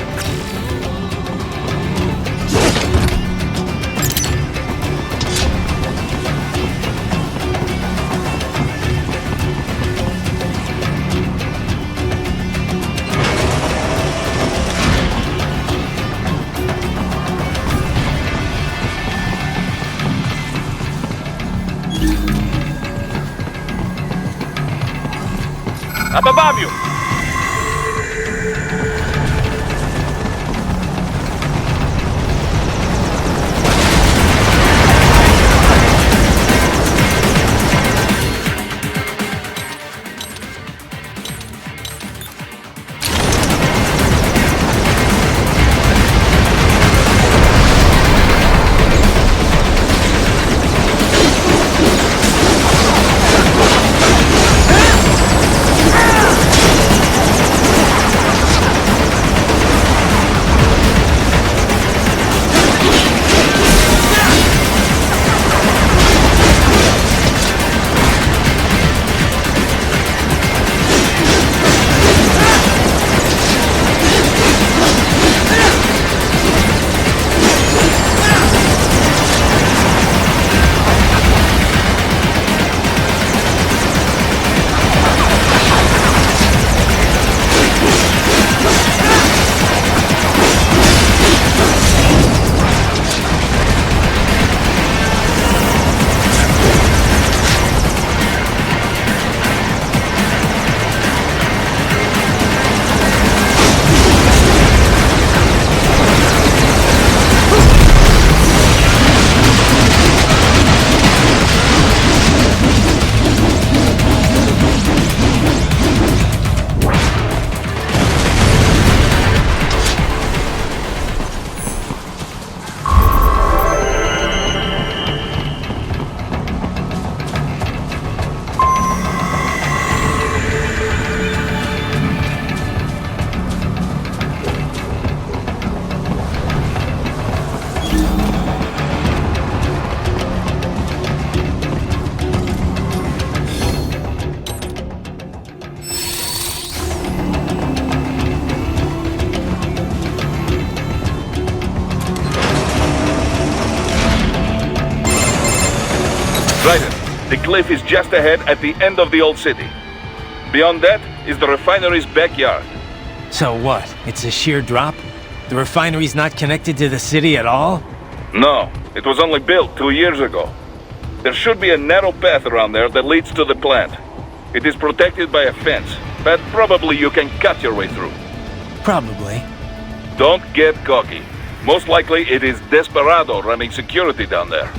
Up above you! The cliff is just ahead at the end of the old city. Beyond that is the refinery's backyard. So what? It's a sheer drop? The refinery's not connected to the city at all? No, it was only built 2 years ago. There should be a narrow path around there that leads to the plant. It is protected by a fence, but probably you can cut your way through. Probably. Don't get cocky. Most likely it is Desperado running security down there.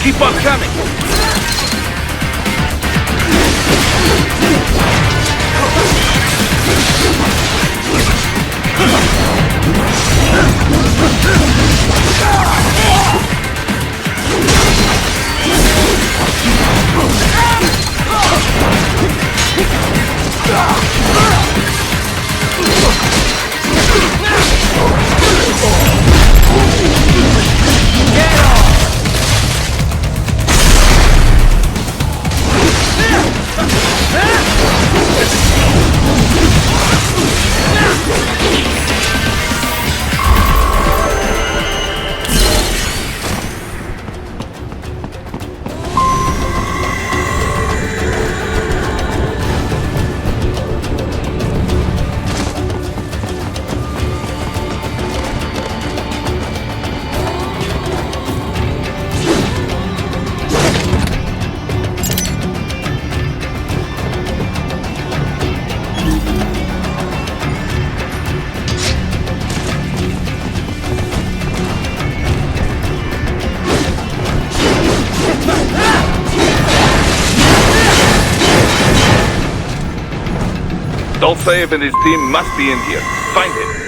Keep on coming! Dolcev and his team must be in here. Find him.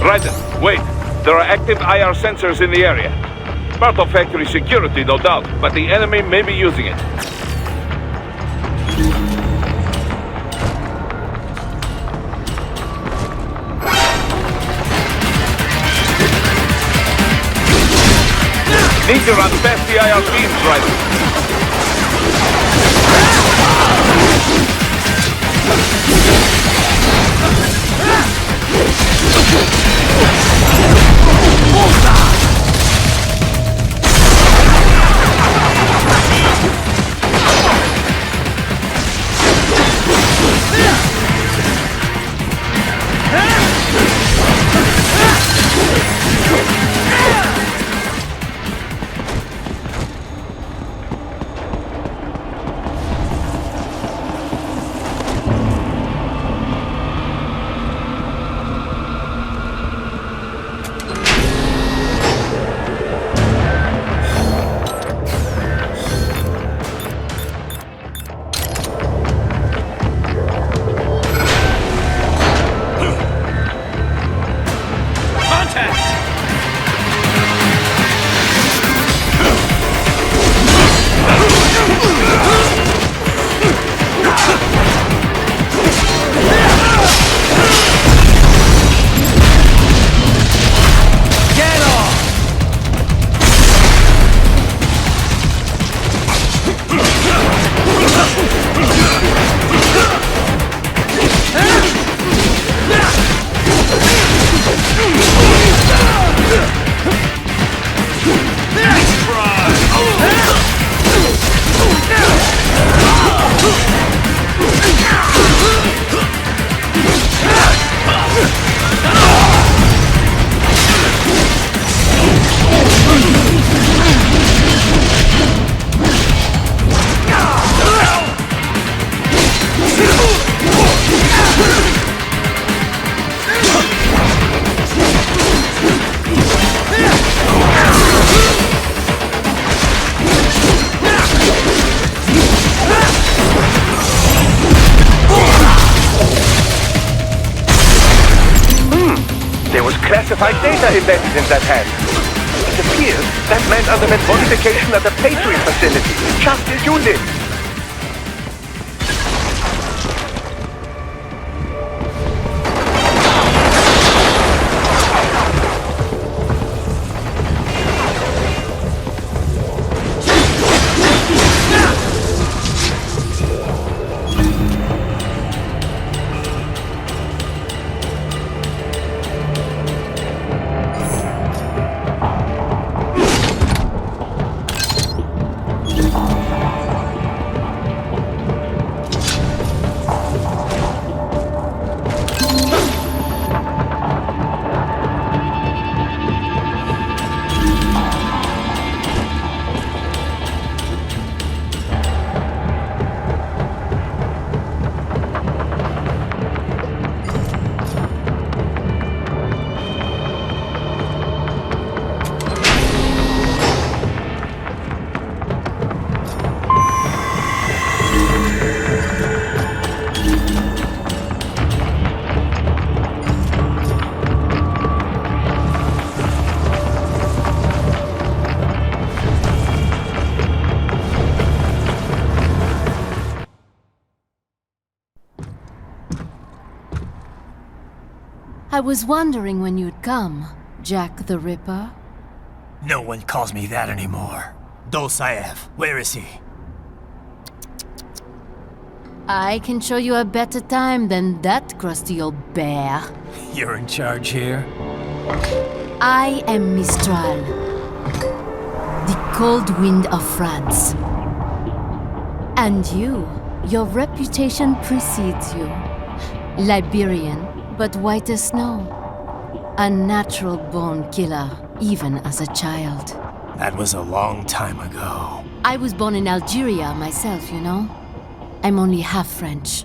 Raiden, wait. There are active IR sensors in the area. Part of factory security, no doubt, but the enemy may be using it. Need to run past the IR beams, Raiden. Classified data embedded in that hand. It appears that man underwent modification at the Patriot facility, just as you did. I was wondering when you'd come, Jack the Ripper. No one calls me that anymore. Dosaev, where is he? I can show you a better time than that crusty old bear. You're in charge here? I am Mistral, the cold wind of France. And your reputation precedes you. Liberian, but white as snow. A natural-born killer, even as a child. That was a long time ago. I was born in Algeria myself, you know. I'm only half French.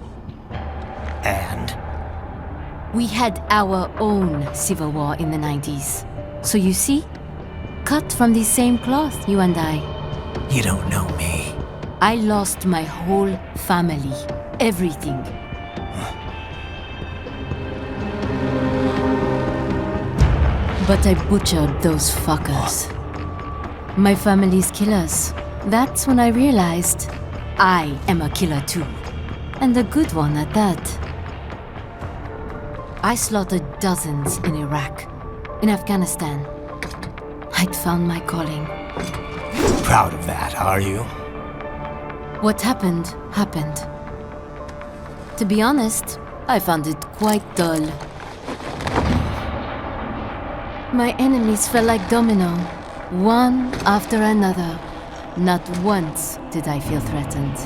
And? We had our own civil war in the 90s. So you see? Cut from the same cloth, you and I. You don't know me. I lost my whole family. Everything. But I butchered those fuckers. My family's killers. That's when I realized I am a killer too. And a good one at that. I slaughtered dozens in Iraq, in Afghanistan. I'd found my calling. Proud of that, are you? What happened, happened. To be honest, I found it quite dull. My enemies fell like domino, one after another. Not once did I feel threatened.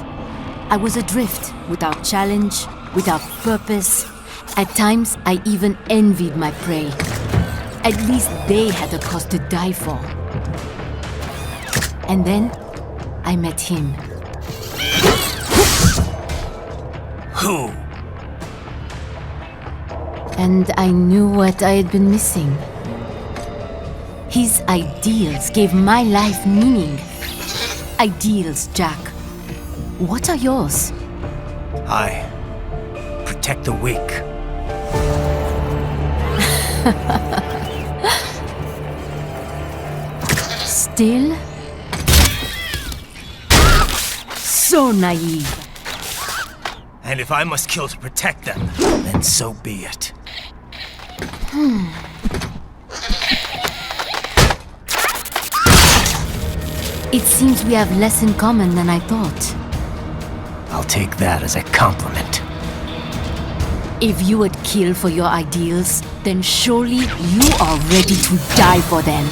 I was adrift, without challenge, without purpose. At times, I even envied my prey. At least they had a cause to die for. And then, I met him. Who? And I knew what I had been missing. His ideals gave my life meaning. Ideals, Jack. What are yours? I protect the weak. Still? So naive. And if I must kill to protect them, then so be it. It seems we have less in common than I thought. I'll take that as a compliment. If you would kill for your ideals, then surely you are ready to die for them.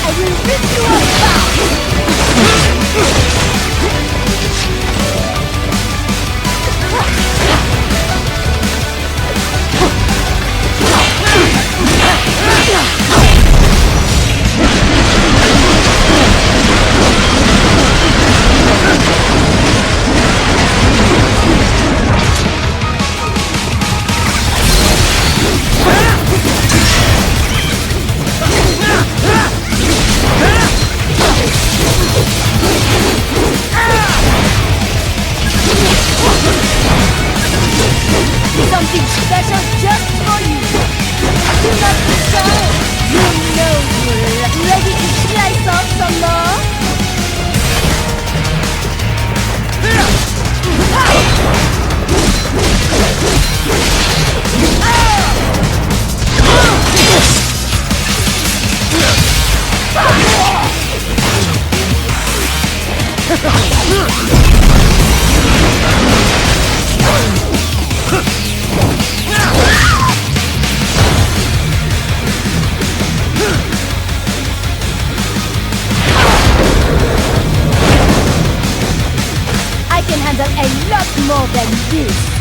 I will rip you apart! handle a lot more than this.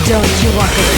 Don't you want to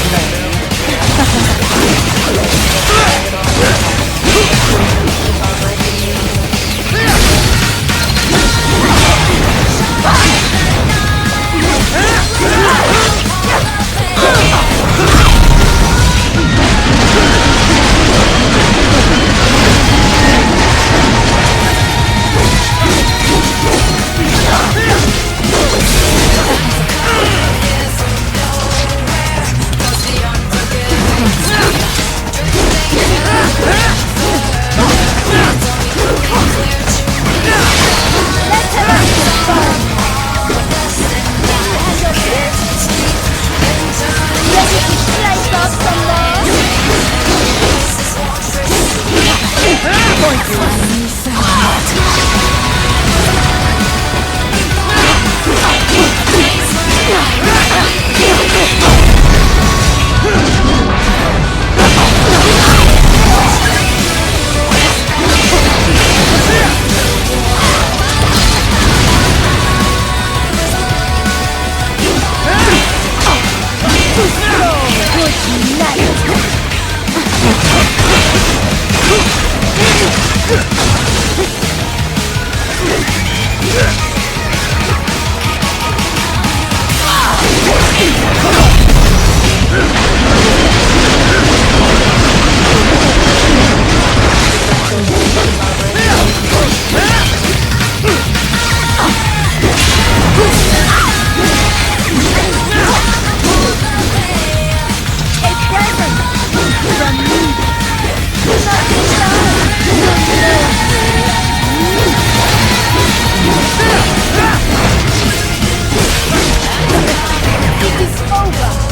It is over!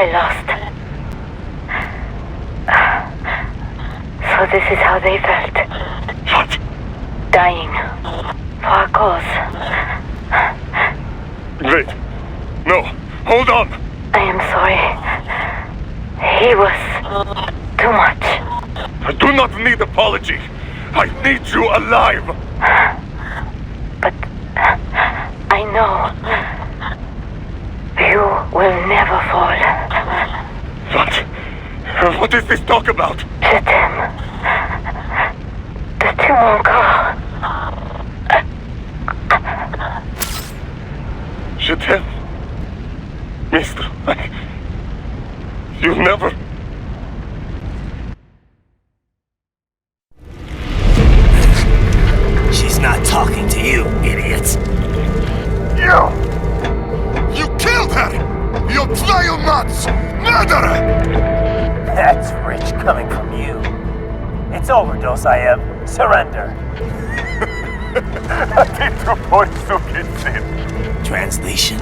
I lost. So this is how they felt. What? Dying. For a cause. Wait. No. Hold on. I am sorry. He was too much. I do not need apology. I need you alive. But I know you will never fall. What? What is this talk about? Je t'aime. De tout mon corps. Je t'aime. Mister, you'll never... She's not talking to you, idiot. You killed her! You vile nuts! Murderer! That's rich coming from you. It's overdose, I am. Surrender. Translation.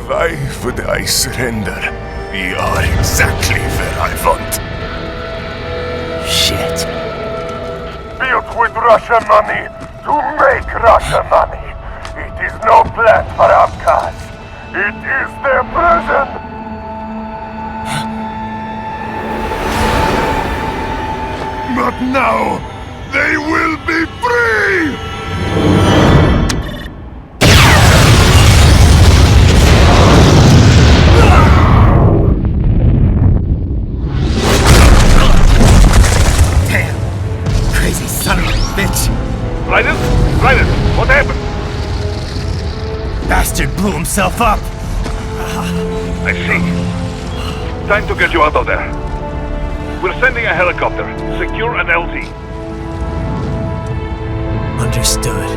Why would I surrender? We are exactly where I want. Shit. Built with Russian money to make Russian money. It is no plan for Abkhaz. It is their prison. But now, they will be free! Damn! Crazy son of a bitch! Raiden? Raiden, what happened? Bastard blew himself up! I see. Time to get you out of there. We're sending a helicopter. Secure an LZ. Understood.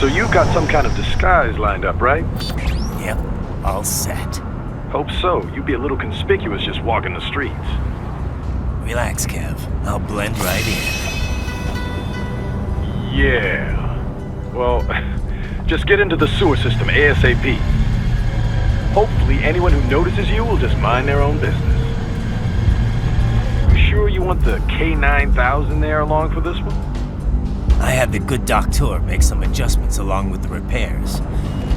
So you've got some kind of disguise lined up, right? Yep, all set. Hope so. You'd be a little conspicuous just walking the streets. Relax, Kev. I'll blend right in. Yeah. Well, just get into the sewer system ASAP. Hopefully anyone who notices you will just mind their own business. You sure you want the K9000 there along for this one? I had the good doctor make some adjustments along with the repairs.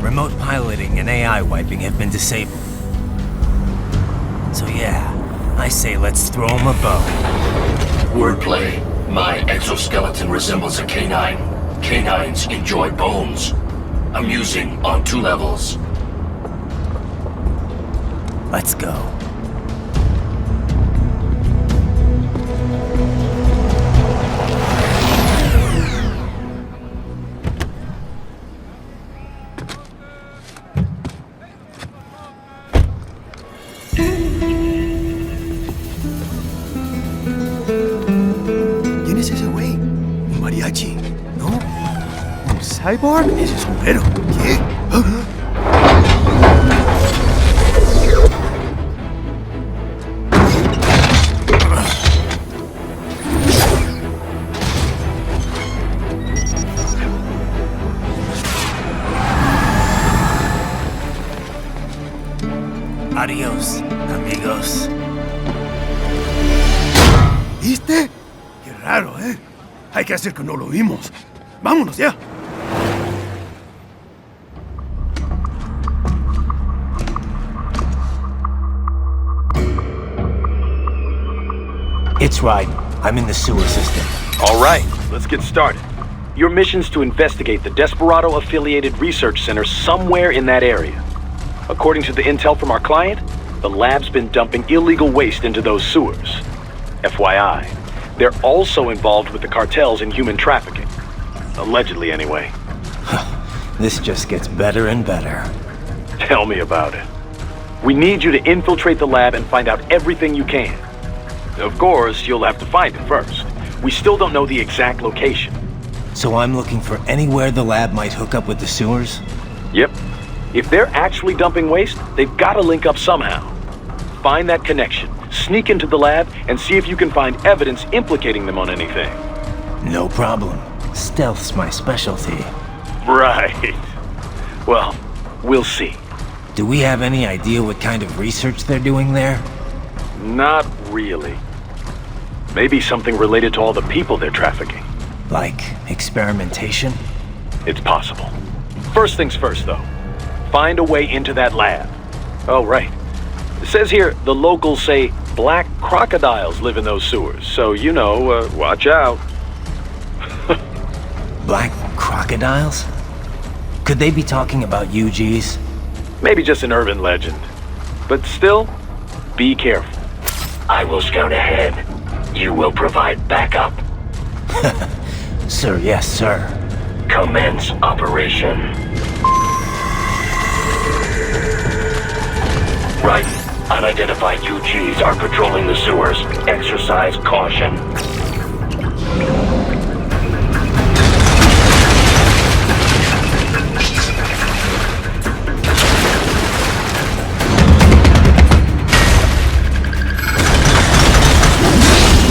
Remote piloting and AI wiping have been disabled. So yeah, I say let's throw him a bone. Wordplay. My exoskeleton resembles a canine. Canines enjoy bones. Amusing on 2 levels. Let's go. ¿Quién es ese güey? ¿Un mariachi? ¿No? ¿Un cyborg? Ese sombrero. ¿Qué? Adiós, amigos. ¿Viste? Qué raro, ¿eh? Hay que hacer que no lo vimos. ¡Vámonos ya! It's right. I'm in the sewer system. All right, let's get started. Your mission's to investigate the Desperado-affiliated research center somewhere in that area. According to the intel from our client, the lab's been dumping illegal waste into those sewers. FYI, they're also involved with the cartels in human trafficking. Allegedly, anyway. This just gets better and better. Tell me about it. We need you to infiltrate the lab and find out everything you can. Of course, you'll have to find it first. We still don't know the exact location. So I'm looking for anywhere the lab might hook up with the sewers? Yep. If they're actually dumping waste, they've got to link up somehow. Find that connection, sneak into the lab, and see if you can find evidence implicating them on anything. No problem. Stealth's my specialty. Right. Well, we'll see. Do we have any idea what kind of research they're doing there? Not really. Maybe something related to all the people they're trafficking. Like experimentation? It's possible. First things first, though. Find a way into that lab. Oh, right. It says here the locals say black crocodiles live in those sewers, so you know, watch out. Black crocodiles? Could they be talking about UGs? Maybe just an urban legend. But still, be careful. I will scout ahead. You will provide backup. Sir, yes, sir. Commence operation. Right. Unidentified UGs are patrolling the sewers. Exercise caution.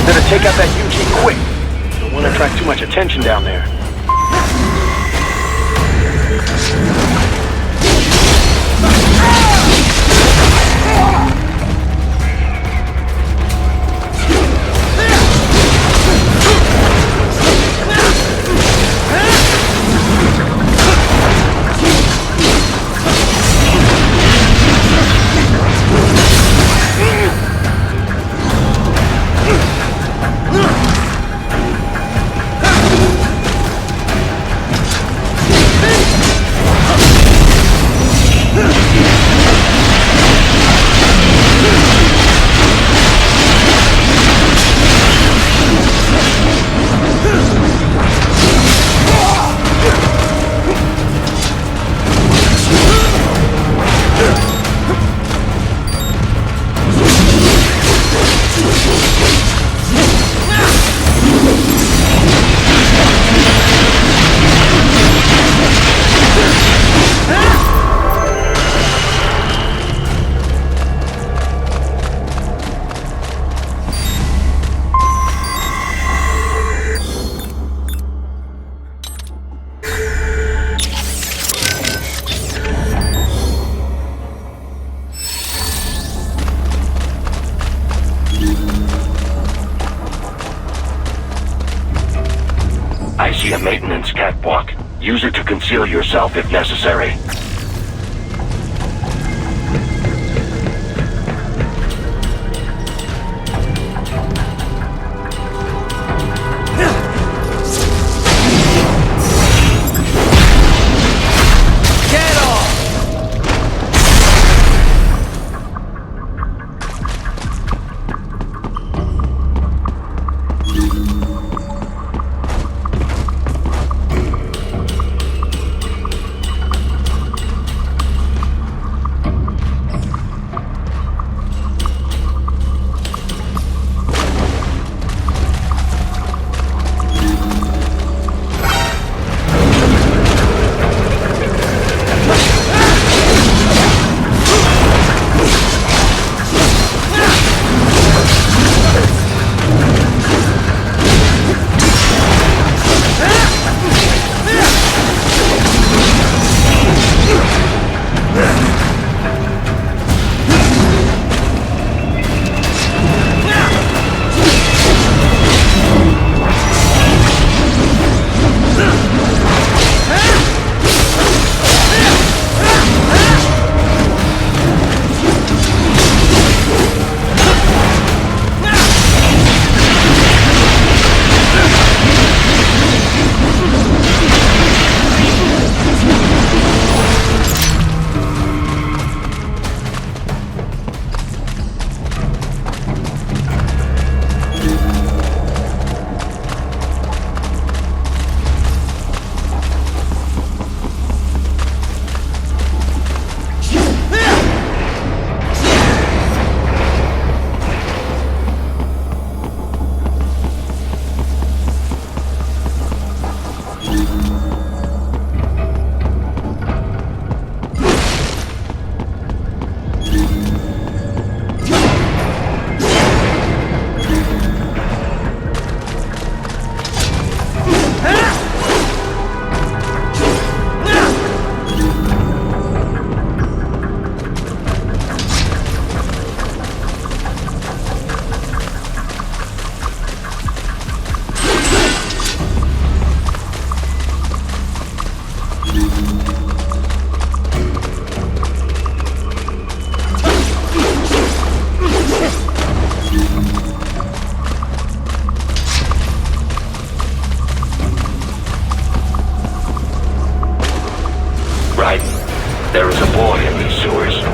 Better take out that UG quick. Don't want to attract too much attention down there. I see a maintenance catwalk. Use it to conceal yourself if necessary. There is a boy in these sewers.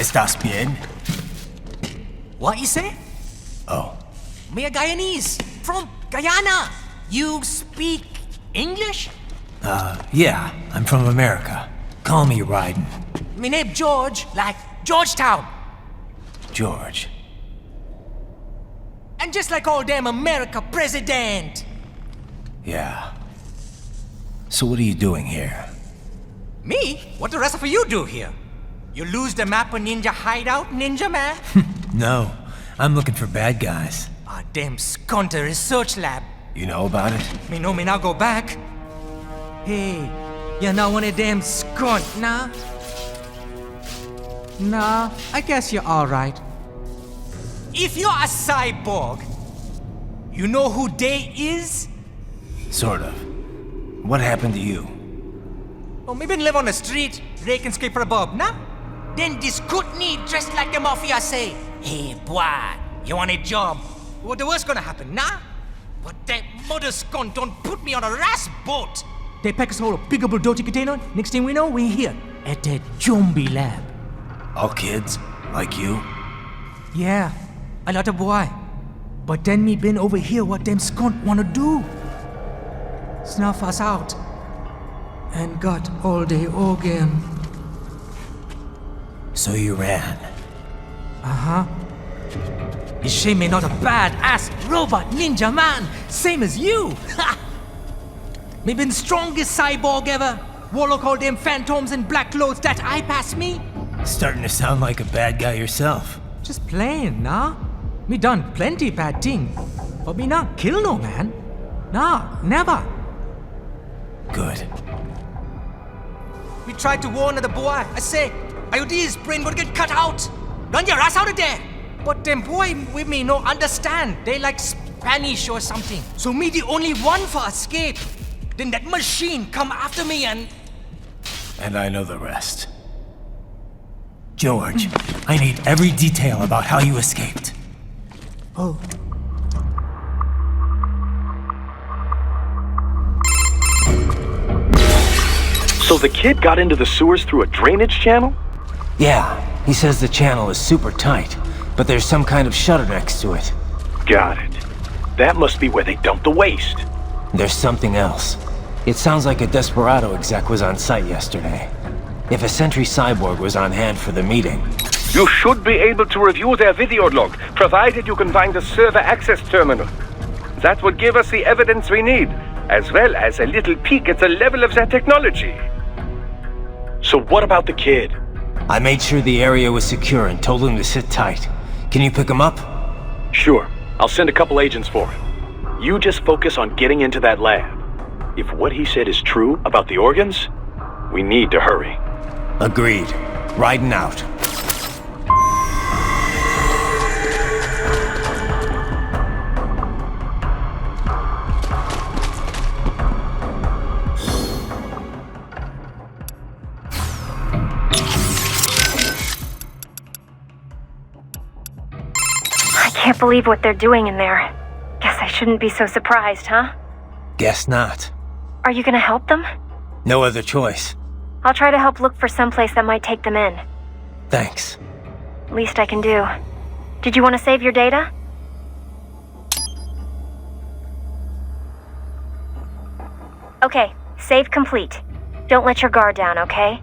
¿Estás bien? What you say? Oh. Me a Guyanese, from Guyana. You speak English? Yeah, I'm from America. Call me Raiden. Me name George, like Georgetown. George. And just like all damn America president. Yeah. So what are you doing here? Me? What the rest of you do here? You lose the map of Ninja hideout, Ninja man? No, I'm looking for bad guys. Ah, damn Skunter research lab. You know about it? Me know me now go back. Hey, you're not one of them skunt, nah? Nah, I guess you're alright. If you're a cyborg, you know who they is? Sort of. What happened to you? Oh, me been live on the street, rake and scrape for a bob, nah? Then this Kootenai dressed like the mafia say, hey boy, you want a job? What the worst gonna happen, nah? But that mother skunt don't put me on a ras boat. They pack us all a big old dirty container. Next thing we know, we're here at that zombie lab. All kids? Like you? Yeah, a lot of boy. But then me been over here what them skunt wanna do. Snuff us out. And got all the organ. So you ran? Uh-huh. It's shame me not a bad-ass robot ninja man, same as you. Ha! Me been strongest cyborg ever. Warlock all them phantoms in black clothes that eye pass me. Starting to sound like a bad guy yourself. Just playing, nah? Me done plenty bad thing, but me not kill no man. Nah, never. Good. We tried to warn the boy. I say, IOD's brain would get cut out. Run your ass out of there. But them boy with me no understand. They like Spanish or something. So me the only one for escape. Then that machine come after me and... And I know the rest. George, I need every detail about how you escaped. Oh. So the kid got into the sewers through a drainage channel? Yeah, he says the channel is super tight, but there's some kind of shutter next to it. Got it. That must be where they dumped the waste. There's something else. It sounds like a Desperado exec was on site yesterday. If a Sentry cyborg was on hand for the meeting... You should be able to review their video log, provided you can find the server access terminal. That would give us the evidence we need, as well as a little peek at the level of their technology. So what about the kid? I made sure the area was secure and told him to sit tight. Can you pick him up? Sure. I'll send a couple agents for him. You just focus on getting into that lab. If what he said is true about the organs, we need to hurry. Agreed. Riding out. I can't believe what they're doing in there. Guess I shouldn't be so surprised, huh? Guess not. Are you gonna help them? No other choice. I'll try to help look for someplace that might take them in. Thanks. Least I can do. Did you want to save your data? Okay, save complete. Don't let your guard down, okay?